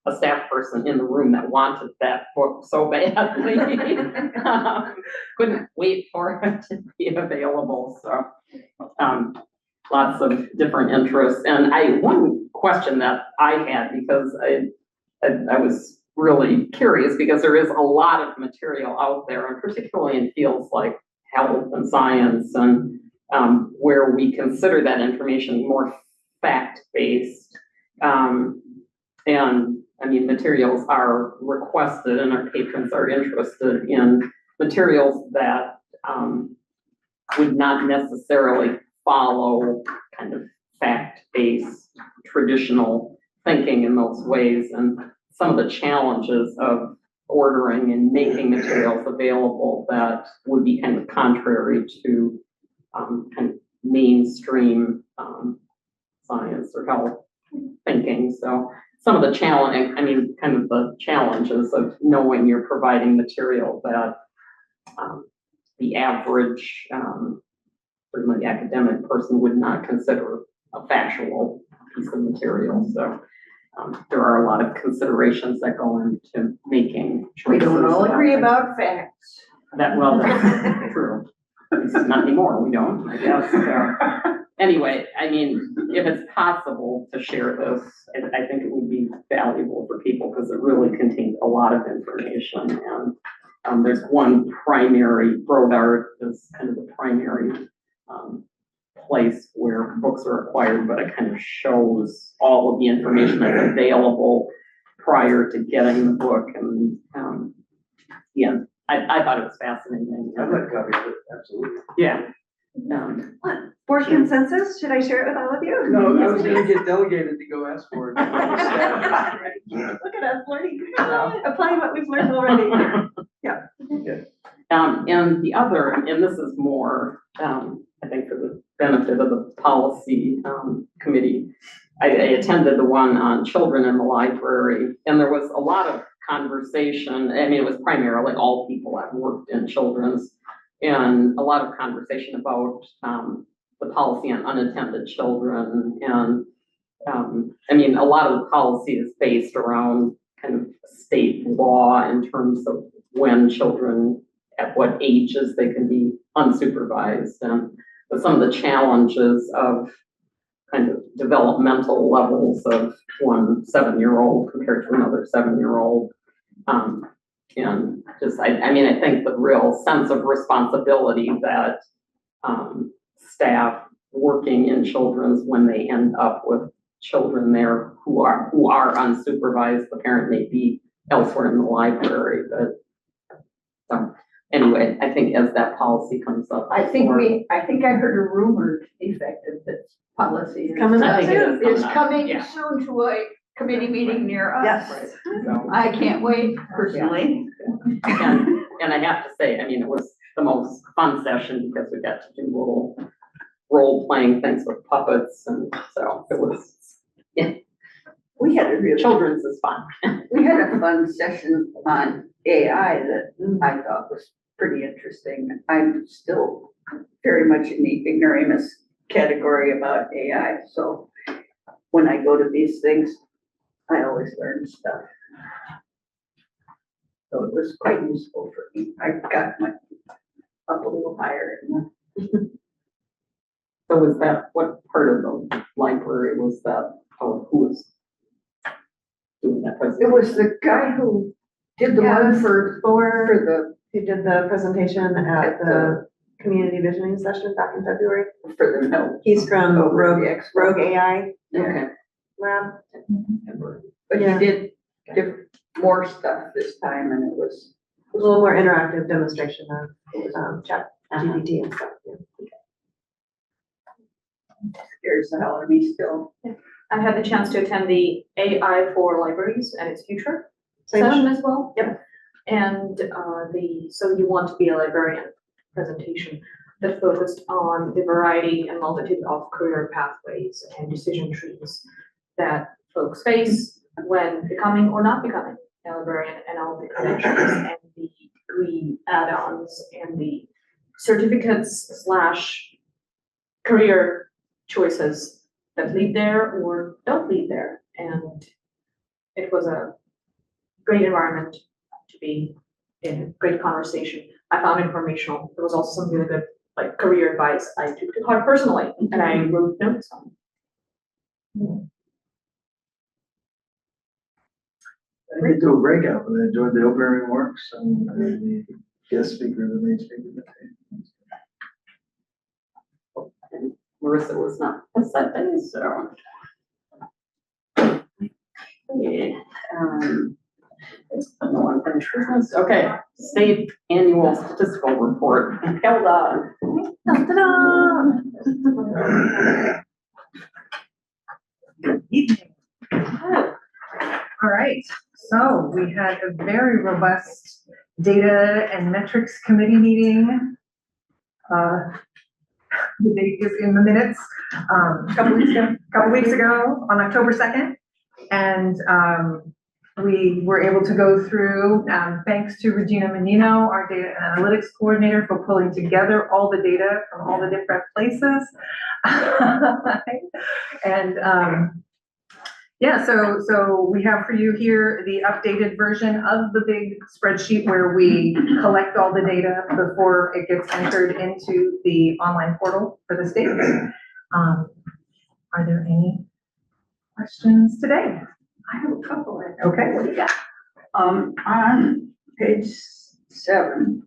a staff person in the room that wanted that book so badly. Couldn't wait for it to be available. So lots of different interests. And one question that I had, because I was really curious, because there is a lot of material out there, and particularly in fields like health and science, and where we consider that information more fact-based. Materials are requested, and our patrons are interested in materials that would not necessarily follow kind of fact-based traditional thinking in those ways. And some of the challenges of ordering and making materials available that would be kind of contrary to kind of mainstream science or health thinking. So some of the the challenges of knowing you're providing material that the average certainly academic person would not consider a factual piece of material. So there are a lot of considerations that go into making We don't choices all agree things. about facts. That, well, that's true. At least not anymore, we don't, I guess, so. Anyway, I mean, if it's possible to share this, I think it would be valuable for people because it really contains a lot of information. And there's one primary, Brodart is kind of the primary place where books are acquired, but it kind of shows all of the information that's available prior to getting the book. And yeah, I thought it was fascinating. I'd like a copy of it, absolutely. Yeah. Board consensus, should I share it with all of you? No, I was gonna get delegated to go ask for it. Look at us learning, applying what we've learned already. And the other, and this is more, I think for the benefit of the policy, committee. I attended the one on children in the library, and there was a lot of conversation. I mean, it was primarily all people that worked in children's, and a lot of conversation about, the policy on unattended children. And, I mean, a lot of the policy is based around kind of state law in terms of when children, at what ages they can be unsupervised. And but some of the challenges of kind of developmental levels of one 7-year-old compared to another 7-year-old. And just, I mean, I think the real sense of responsibility that staff working in children's, when they end up with children there who are unsupervised, the parent may be elsewhere in the library, but so anyway, I think as that policy comes up. I think I heard a rumor effect of this policy. Coming up soon. It's coming Yeah. soon to a committee meeting near us. Yes. So, I can't wait personally. and I have to say, I mean, it was the most fun session because we got to do little role-playing things with puppets, and so it was, We had a real, children's is fun. we had a fun session on AI that I thought was pretty interesting. I'm still very much in the ignoramus category about AI, so when I go to these things, I always learn stuff. So it was quite useful for me. I got my up a little higher in the So was that, what part of the library was that, or who was doing that It presentation? was the guy who did the one for He did the presentation at the community visioning session back in February. for the no. He's from Over Rogue, the expo. Rogue AI Okay. Lab. But he Yeah. did more stuff this time and it was, A little more interactive demonstration of chat GPT and stuff. Yeah. scares the hell out of me still. I had the chance to attend the AI for libraries and its future Same. session as well. Yep. And so you want to be a librarian presentation that focused on the variety and multitude of career pathways and decision trees that folks face when becoming or not becoming a librarian, and all the credentials and the degree add-ons and the certificates / career choices that lead there or don't lead there. And it was a great environment to be in, great conversation. I found it informational. There was also some really good, like, career advice I took to heart personally, and I wrote notes on. I did do a breakout, but I enjoyed the opening remarks and the guest speaker, the main speaker. And Marissa was not that day, so. Okay, no unfinished business. Okay, state annual statistical report. Hilda. Good evening. All right, so we had a very robust data and metrics committee meeting. The date is in the minutes, a couple weeks ago on October 2nd. And we were able to go through, thanks to Regina Menino, our data and analytics coordinator, for pulling together all the data from all the different places. And Yeah, so we have for you here the updated version of the big spreadsheet where we collect all the data before it gets entered into the online portal for the states. Are there any questions today? I have a couple. Okay, what do you got? On page 7,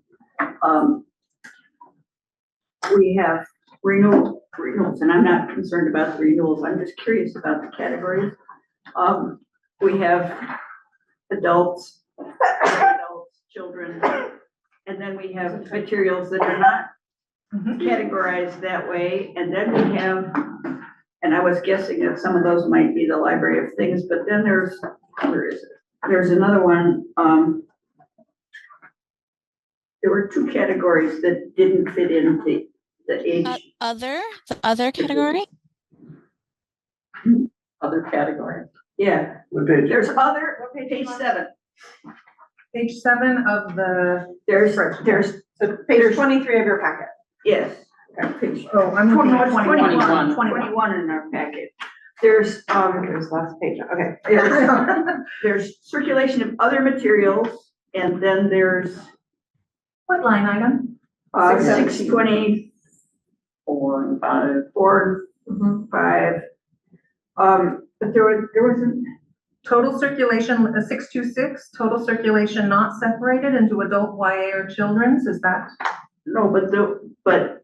we have renewals, and I'm not concerned about the renewals, I'm just curious about the categories. We have adults, children, and then we have materials that are not categorized that way, and then we have, and I was guessing that some of those might be the library of things, but then where is it? There's another one, there were 2 categories that didn't fit into the age. The other category? Other category. Yeah, What page? there's other, page 7. Page 7 of the, There's Page 23 of your packet. yes. Page oh, I'm looking at 21. 21 in our packet. There's, There's last page, okay. there's circulation of other materials, and then there's, What line item? 620, 4 and 5. 4, 5. But there wasn't, Total circulation, 626, total circulation not separated into adult, YA, or children's, is that? no, but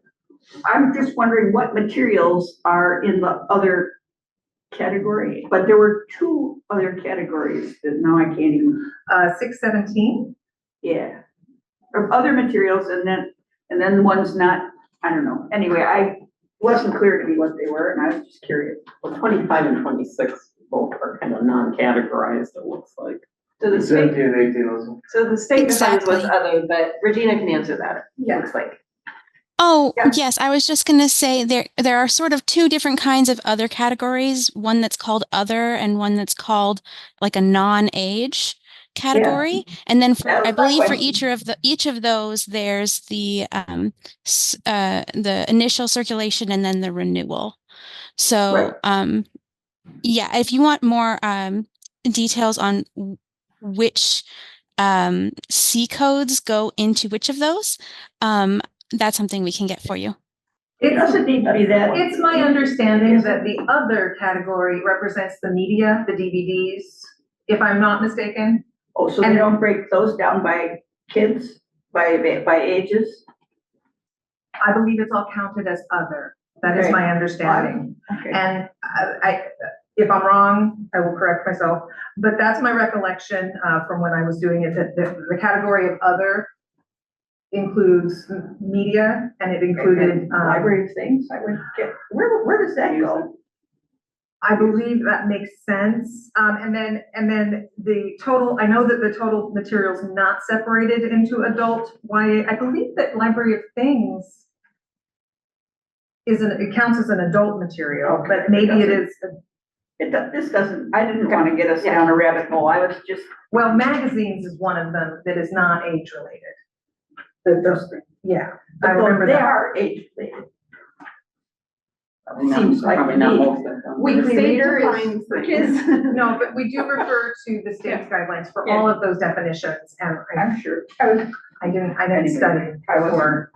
I'm just wondering what materials are in the other category, but there were 2 other categories that now I can't even, 617? yeah. Of other materials, and then the ones not, I don't know, anyway, I wasn't clear to me what they were, and I was just curious. Well, 25 and 26 both are kind of non-categorized, it looks like. So the state, 17 and 18 also. so the state defines what's Exactly. other, but Regina can answer that, it looks like. Oh, Yeah. yes, I was just going to say there are sort of 2 different kinds of other categories, one that's called other and one that's called like a non-age category. And then That was I my believe for question. each of those there's the initial circulation and then the renewal. So yeah, if you want more details on which C codes go into which of those, that's something we can get for you. It doesn't need to be that. It's my understanding that the other category represents the media, the DVDs, if I'm not mistaken. Oh, so they don't break those down by kids, by ages? I believe it's all counted as other. That is my understanding. Okay. And if I'm wrong, I will correct myself, but that's my recollection from when I was doing it, that the category of other includes media, and it included Library of things, I would get, where does that go? I believe that makes sense. And then the total, I know that the total material's not separated into adult, YA. I believe that Library of Things it counts as an adult material, Okay, but maybe it is, This doesn't, I didn't want to get us down a rabbit hole, I was just. well, magazines is one of them that is not age related. Yeah, I remember They that. are age related. Seems like probably not most of them. Weekly State reader is defines for things. kids. No, but we do refer to the state's guidelines for all of those definitions, and I'm sure, I didn't study before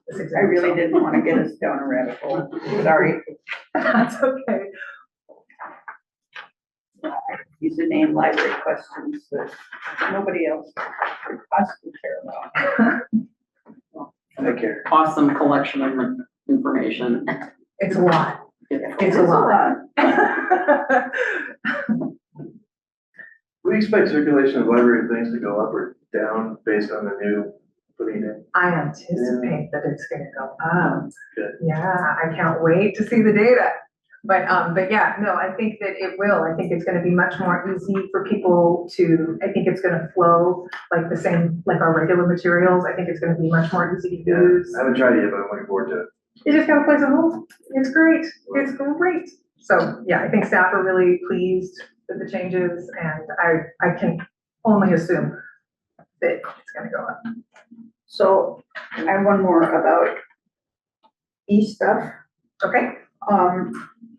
this I exam. really so. didn't want to get us down a rabbit hole, sorry. That's okay. Username library questions that nobody else could possibly care about. I care. Awesome collection of information. It's a lot. It's a lot. We expect circulation of library of things to go up or down based on the new putting in. I anticipate that it's gonna go up. Good. Yeah, I can't wait to see the data. But yeah, no, I think that it will. I think it's gonna be much more easy for people I think it's gonna flow like the same, like our regular materials. I think it's gonna be much more easy to use. I haven't tried it yet, but I'm looking forward to it. You just gotta place a hold. It's great. It's great. So yeah, I think staff are really pleased with the changes, and I can only assume that it's gonna go up. So I have one more about e-stuff. Okay.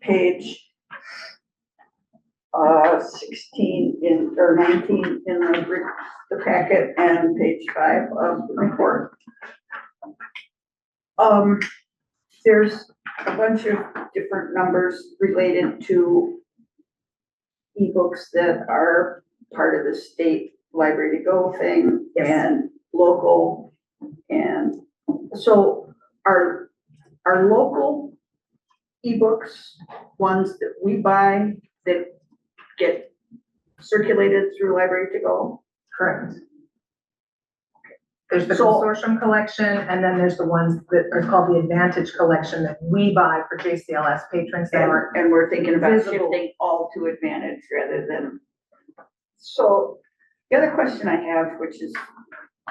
Page 16 in, or 19 in the packet and page 5 of the report. There's a bunch of different numbers related to ebooks that are part of the state library to go thing and local. And so our local ebooks, ones that we buy that get circulated through library to go. Correct. There's the So- consortium collection, and then there's the ones that are called the Advantage collection that we buy for JCLS patrons that are. And we're thinking about visible. shifting all to Advantage rather than. So the other question I have, which is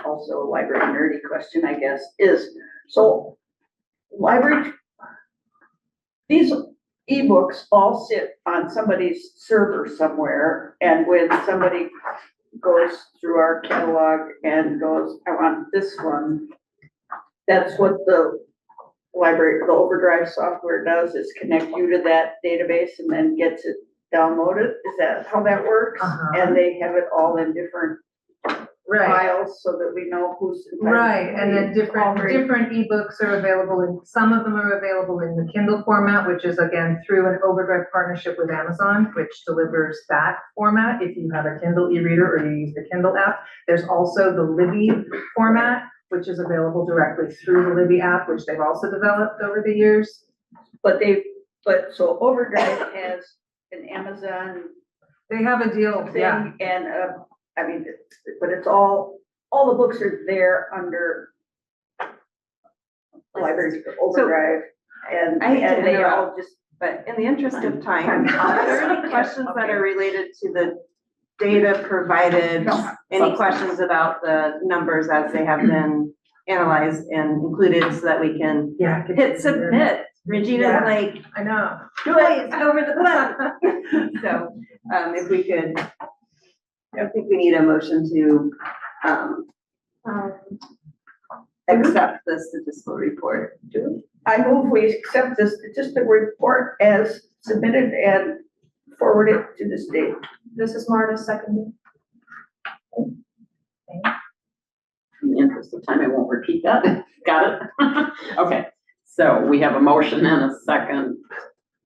also a library nerdy question, I guess, is, so library, these ebooks all sit on somebody's server somewhere, and when somebody goes through our catalog and goes, I want this one, that's what the library, the Overdrive software does, is connect you to that database and then gets it downloaded. Is that how that works? Uh-huh. And they have it all in different Right, files so that we know who's. entitled. right, and then different ebooks are available in, some of them are available in the Kindle format, which is again through an Overdrive partnership with Amazon, which delivers that format if you have a Kindle e-reader or you use the Kindle app. There's also the Libby format, which is available directly through the Libby app, which they've also developed over the years. But so Overdrive has an Amazon They have a deal, yeah. thing and, I mean, but it's all the books are there under library Overdrive and I hate to they interrupt. all just. But in the interest of time, are there any questions that are related to the data provided? No. Any questions about the numbers as they have been analyzed and included so that we can Yeah. hit submit? Regina's Yeah. like, I know. do it, over the phone. So, if we could, I think we need a motion to, accept the statistical report. I move we accept the statistical report as submitted and forward it to the state. This is Marta, second. In the interest of time, I won't repeat that. Got it? Okay, so we have a motion and a second.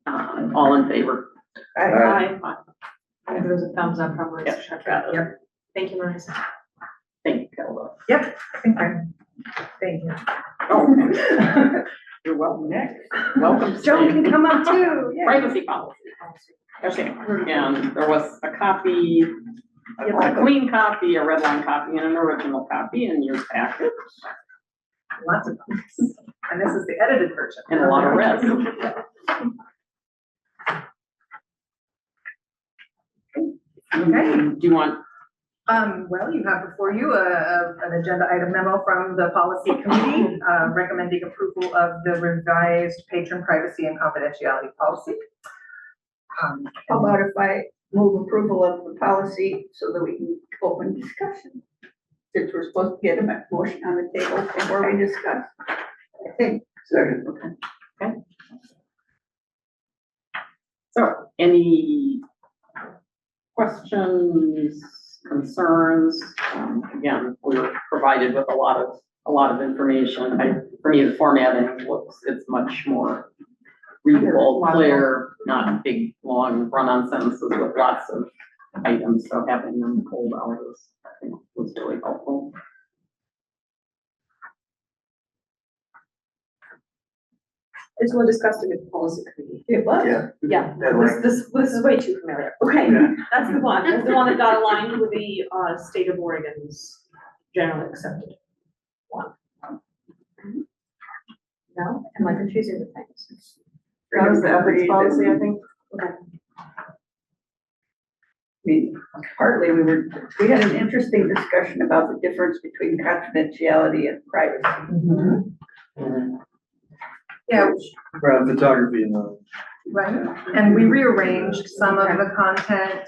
All in favor? Aye. There's a thumbs up from Marissa Yep, Shepherd. got it. Yep. Thank you, Marissa. Thank you, Kelda. Yep, I think thank you. Oh, you're welcome. Next. Welcome. Joan Steve. can come up too, yeah. Privacy policy. Okay, and there was a copy, a clean copy, a red line copy, and an original copy in your packet, Lots of them. And this is the edited version. and a lot of red. Okay. Do you want, Well, you have before you an agenda item memo from the policy committee, recommending approval of the revised patron privacy and confidentiality policy. How about if I move approval of the policy so that we can open discussion? Since we're supposed to get a motion on the table before we discuss. I think. Second. okay. So, any questions, concerns? Again, we were provided with a lot of information. For me, the formatting it's much more readable, clear, not big, long run-on sentences with lots of items. So having them pulled out I think, was really helpful. This was discussed in the policy committee. It was. Yeah. Yeah, That like- this is way too familiar. Okay, Yeah. that's the one. That's the one that got aligned with the, state of Oregon's generally accepted one. No? Am I confusing the things? That was the ethics policy, I think. Okay. I mean, partly we had an interesting discussion about the difference between confidentiality and privacy. Yeah, Around photography and the. right. And we rearranged some of the content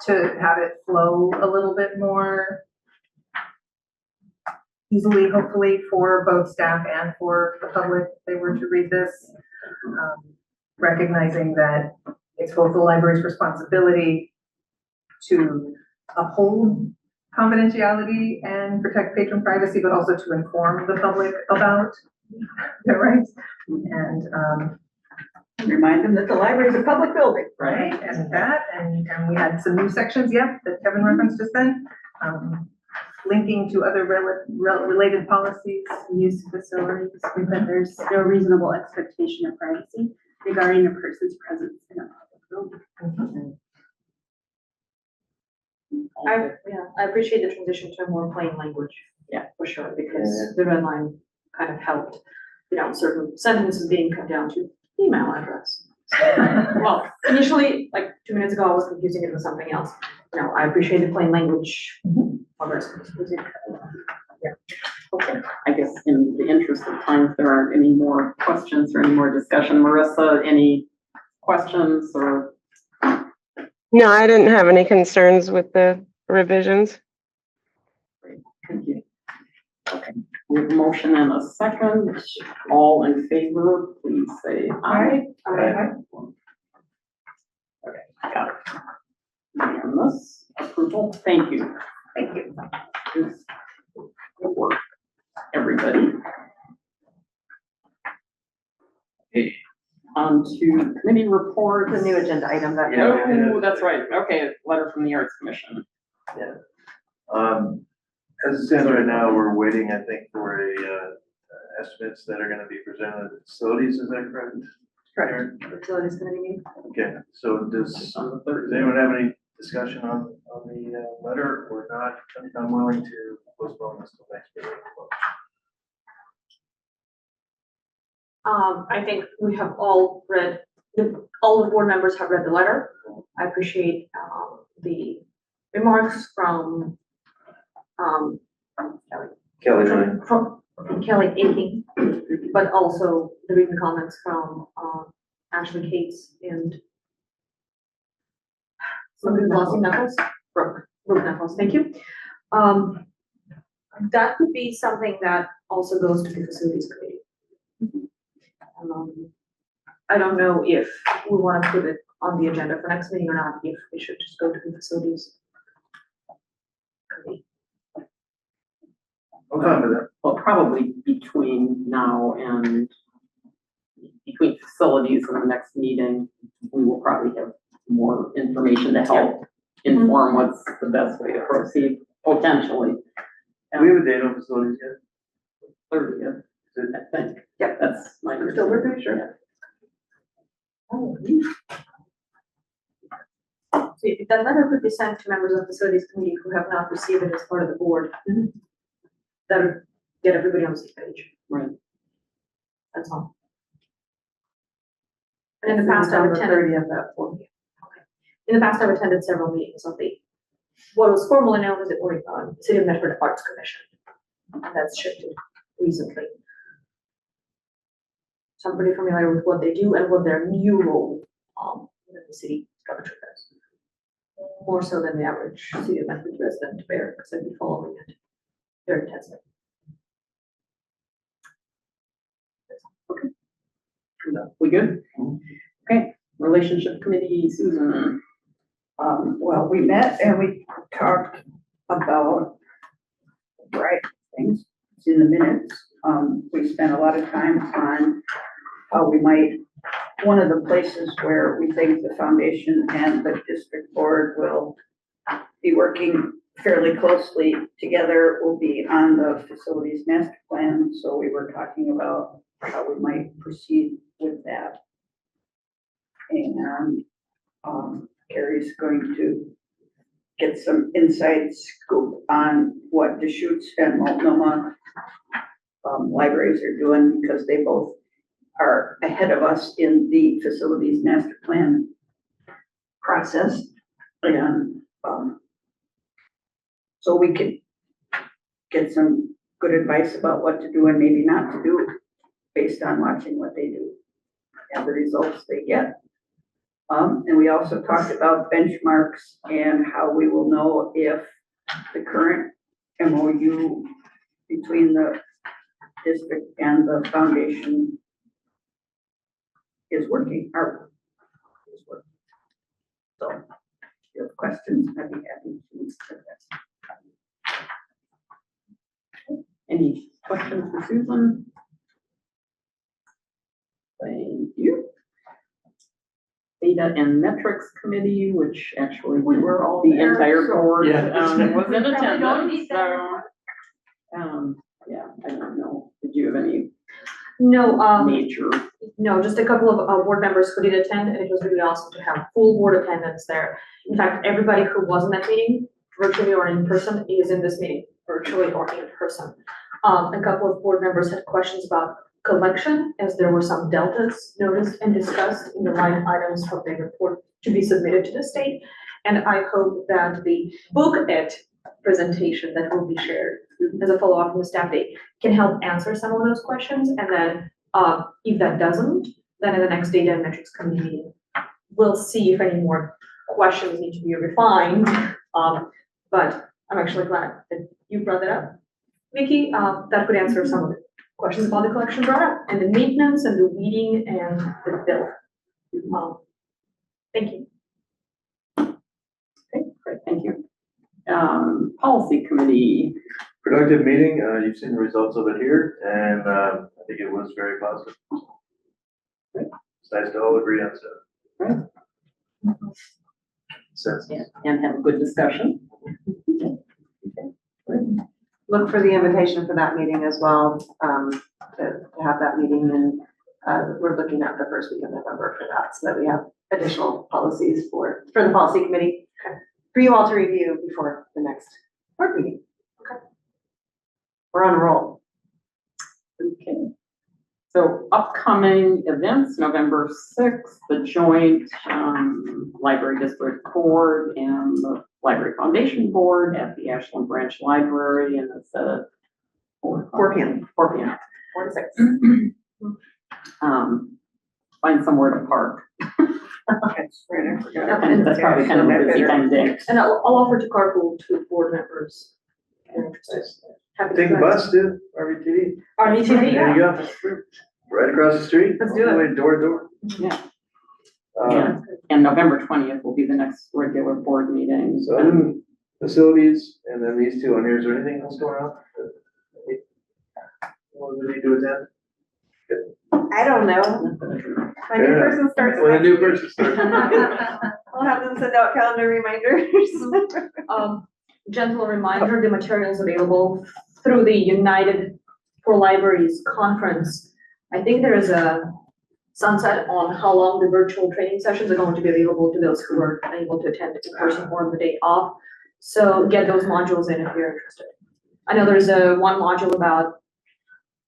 to have it flow a little bit more easily, hopefully, for both staff and for the public if they were to read this. Recognizing that it's both the library's responsibility to uphold confidentiality and protect patron privacy, but also to inform the public about their rights. And, Remind them that the library is a public building. right, and that, and we had some new sections, yep, that Kevin referenced just then, linking to other related policies. Use facilities, that there's no reasonable expectation of privacy regarding a person's presence in a public building. I appreciate the transition to a more plain language. Yeah. For sure, because the red line kind of helped, certain sentences being cut down to email address. Well, initially, like 2 minutes ago, I was confusing it with something else. I appreciate the plain language. Yeah. Okay, I guess in the interest of time, if there aren't any more questions or any more discussion, Marissa, any questions or? No, I didn't have any concerns with the revisions. Thank you. Okay, we have a motion and a second. All in favor, please say aye. Aye. Okay, got it. Unanimous approval. Thank you. Thank you. Good work, everybody. Okay, on to committee reports. The new agenda item that. Oh, that's right. Okay, letter from the Arts Commission. Yeah. As it stands right now, we're waiting, I think, for estimates that are gonna be presented at the facilities, is that correct? Correct. Facilities committee meeting. Okay, so does anyone have any discussion on the letter or not? I'm willing to postpone this till next meeting. I think we have all read, all the board members have read the letter. I appreciate, the remarks from, Kelly. from Kelly Aiking, but also the written comments from, Ashley Cates and Brooke Knuckles, thank you. That could be something that also goes to the facilities committee. I don't know if we want to put it on the agenda for next meeting or not, if it should just go to the facilities committee. I'm fine with that. Well, probably between now and between facilities and the next meeting, we will probably have more information to help inform what's the best way to proceed, potentially. Do we have a date on facilities yet? 30th, I think. Yep. That's my Still understanding. working, sure. Oh, so if that letter could be sent to members of the facilities committee who have not received it as part of the board, that would get everybody on the same page. Right. That's all. And in the past, I've attended. 30th at 4 p.m. Okay. In the past, I've attended several meetings of what was formerly known as the Oregon City of Medford Arts Commission. And that's shifted recently. So I'm pretty familiar with what they do and what their new role within the city structure is. More so than the average City of Medford resident there, because I've been following it very intensely. Okay. We good? Okay, relationship committee, Susan. Well, we met and we talked about a variety of things. It's in the minutes. We spent a lot of time on how we might, one of the places where we think the foundation and the district board will be working fairly closely together will be on the facilities master plan. So we were talking about how we might proceed with that. And Carrie's going to get some inside scoop on what Deschutes and Multnomah libraries are doing, because they both are ahead of us in the facilities master plan process. And so we could get some good advice about what to do and maybe not to do based on watching what they do and the results they get. And we also talked about benchmarks and how we will know if the current MOU between the district and the foundation is working, or is working. So you have questions, I'd be happy to address. Any questions for Susan? Thank you. Data and Metrics Committee, which actually We were all the there, entire so- board Yeah. was in Probably don't attendance, need so. Yeah, I don't know. Did you have any No, major? no, just a couple of board members who did attend, and it was really awesome to have full board attendance there. In fact, everybody who was in that meeting, virtually or in person, is in this meeting, virtually or in person. A couple of board members had questions about collection, as there were some deltas noticed and discussed in the line items from the report to be submitted to the state. And I hope that the booklet presentation that will be shared as a follow-up from the staff day can help answer some of those questions. And then, if that doesn't, then in the next data and metrics committee meeting, we'll see if any more questions need to be refined. But I'm actually glad that you brought that up, Vicky. That could answer some of the questions about the collection brought up, and the maintenance and the weeding and the bill. Thank you. Okay, great, thank you. Policy Committee, Productive meeting, you've seen the results of it here, and, I think it was very positive. It's nice to all agree on stuff. Right. Sense. and have a good discussion. Look for the invitation for that meeting as well, to have that meeting, and, we're looking at the first week of November for that, so that we have additional policies for the policy committee, for you all to review before the next board meeting. Okay. We're on a roll. Okay. So upcoming events, November 6th, the joint Library District Board and the Library Foundation Board at the Ashland Branch Library, and it's at 4 p.m. 4 p.m. 4 to 6. Find somewhere to park. That's right, I forgot. That's probably kind of a busy time of day. And I'll offer to carpool to board members. if they're interested. Happy to Take the do that. bus to RVTV. RVTV, There yeah. you go. Right across the street. Let's do it. all the way Door to door. Yeah. Um, And November 20th will be the next regular board meeting. So other than facilities, and then these two on here, is there anything else going on? What do we need to attend? I don't know. My new Fair enough. person starts. When a new next person week. starts. I'll have them send out calendar reminders. Gentle reminder, the materials available through the United for Libraries Conference. I think there is a sunset on how long the virtual training sessions are going to be available to those who are unable to attend in person or on the day off. So get those modules in if you're interested. I know there's one module about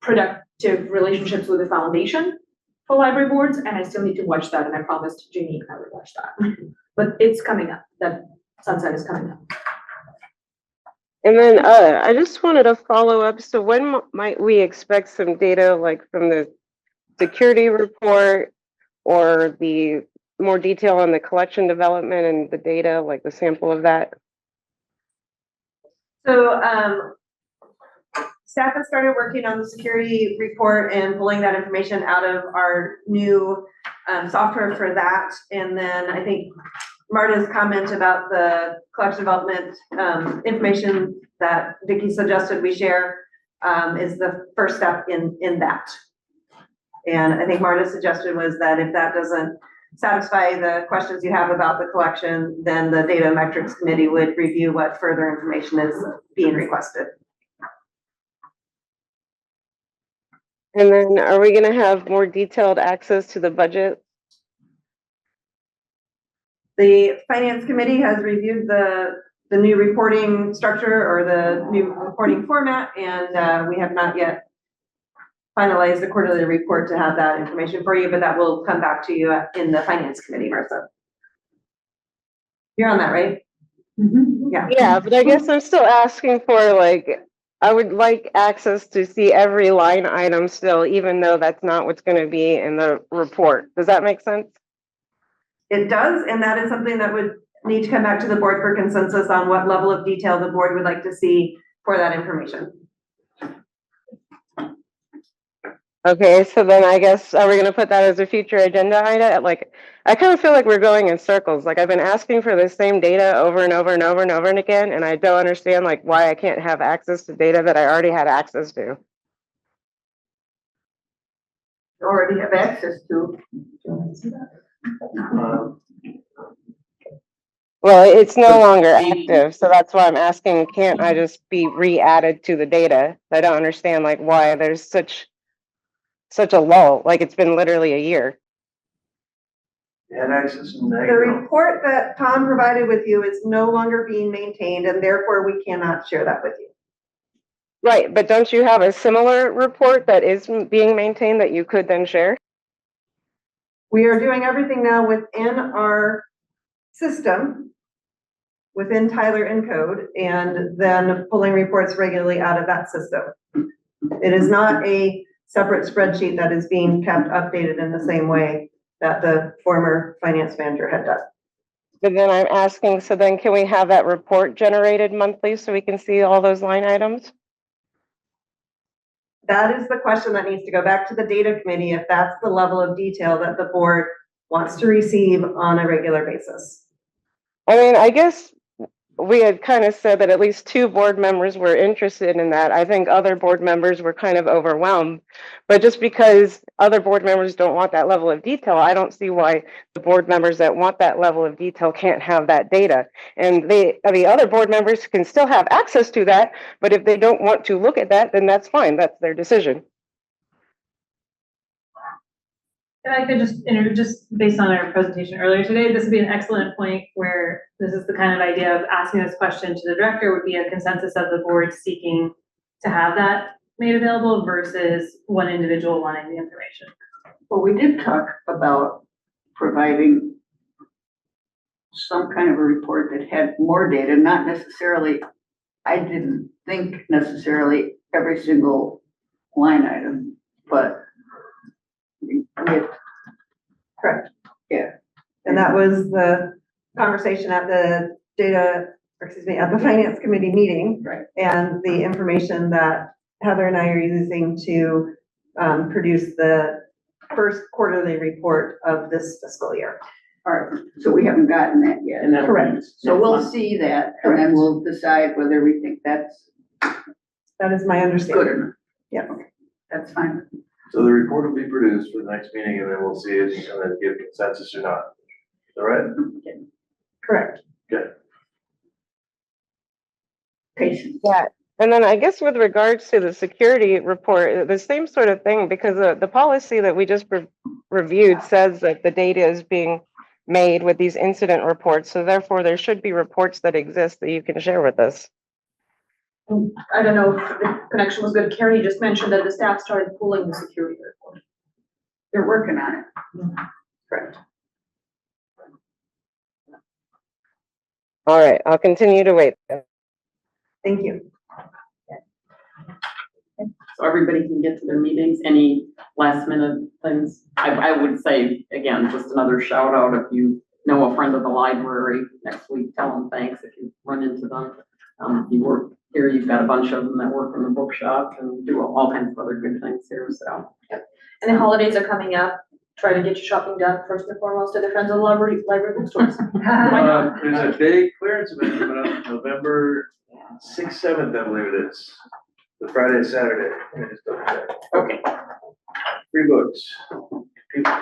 productive relationships with the foundation for library boards, and I still need to watch that, and I promised Jeannie I would watch that. But it's coming up, that sunset is coming up. And then I just wanted to follow up. So when might we expect some data, like from the security report, or the more detail on the collection development and the data, like the sample of that? So, staff has started working on the security report and pulling that information out of our new software for that. And then I think Marta's comment about the collection development information that Vicki suggested we share is the first step in that. And I think Marta suggested was that if that doesn't satisfy the questions you have about the collection, then the data metrics committee would review what further information is being requested. And then are we gonna have more detailed access to the budget? The finance committee has reviewed the new reporting structure or the new reporting format, and we have not yet finalized the quarterly report to have that information for you, but that will come back to you in the finance committee, Martha. You're on that, right? Yeah. Yeah, but I guess I'm still asking for, like, I would like access to see every line item still, even though that's not what's gonna be in the report. Does that make sense? It does, and that is something that would need to come back to the board for consensus on what level of detail the board would like to see for that information. Okay, so then I guess, are we gonna put that as a future agenda item? Like, I kind of feel like we're going in circles. Like, I've been asking for the same data over and over and over and over and again, and I don't understand like why I can't have access to data that I already had access to. Already have access to. Well, it's no longer active, so that's why I'm asking, can't I just be re-added to the data? I don't understand like why there's such a lull, like it's been literally a year. You had access and now The you don't. report that Tom provided with you is no longer being maintained, and therefore we cannot share that with you. Right, but don't you have a similar report that is being maintained that you could then share? We are doing everything now within our system, within Tyler Encode, and then pulling reports regularly out of that system. It is not a separate spreadsheet that is being kept updated in the same way that the former finance manager had done. But then I'm asking, so then can we have that report generated monthly so we can see all those line items? That is the question that needs to go back to the data committee if that's the level of detail that the board wants to receive on a regular basis. I mean, I guess we had kind of said that at least 2 board members were interested in that. I think other board members were kind of overwhelmed. But just because other board members don't want that level of detail, I don't see why the board members that want that level of detail can't have that data. And the other board members can still have access to that, but if they don't want to look at that, then that's fine. That's their decision. And I could just based on our presentation earlier today, this would be an excellent point where this is the kind of idea of asking this question to the director would be a consensus of the board seeking to have that made available versus one individual wanting the information. Well, we did talk about providing some kind of a report that had more data, not necessarily, I didn't think necessarily every single line item, but with. Correct. Yeah. And that was the conversation at the at the finance committee meeting. Right. And the information that Heather and I are using to produce the first quarterly report of this fiscal year. All right, so we haven't gotten that yet. And that's Correct. So we'll see that, and then we'll decide whether we think that's That is my understanding. good enough. Yeah. That's fine. So the report will be produced for the next meeting and then we'll see it and then give consensus or not. Is that right? Correct. Good. Patience. Yeah. And then I guess with regards to the security report, the same sort of thing, because the policy that we just reviewed says that the data is being made with these incident reports. So therefore, there should be reports that exist that you can share with us. I don't know if the connection was good. Carrie just mentioned that the staff started pulling the security report. They're working on it. Correct. All right, I'll continue to wait. Thank you. So everybody can get to their meetings. Any last minute things? I would say, again, just another shout out. If you know a friend of the library next week, tell them thanks if you run into them. If you work here, you've got a bunch of them that work in the bookshop and do all kinds of other good things here, so. And the holidays are coming up. Try to get your shopping done first and foremost at the Friends of the Library bookstores. There's a big clearance event coming up November 6th, 7th, I believe it is. The Friday, Saturday. Let me just double check. Okay. Free books. People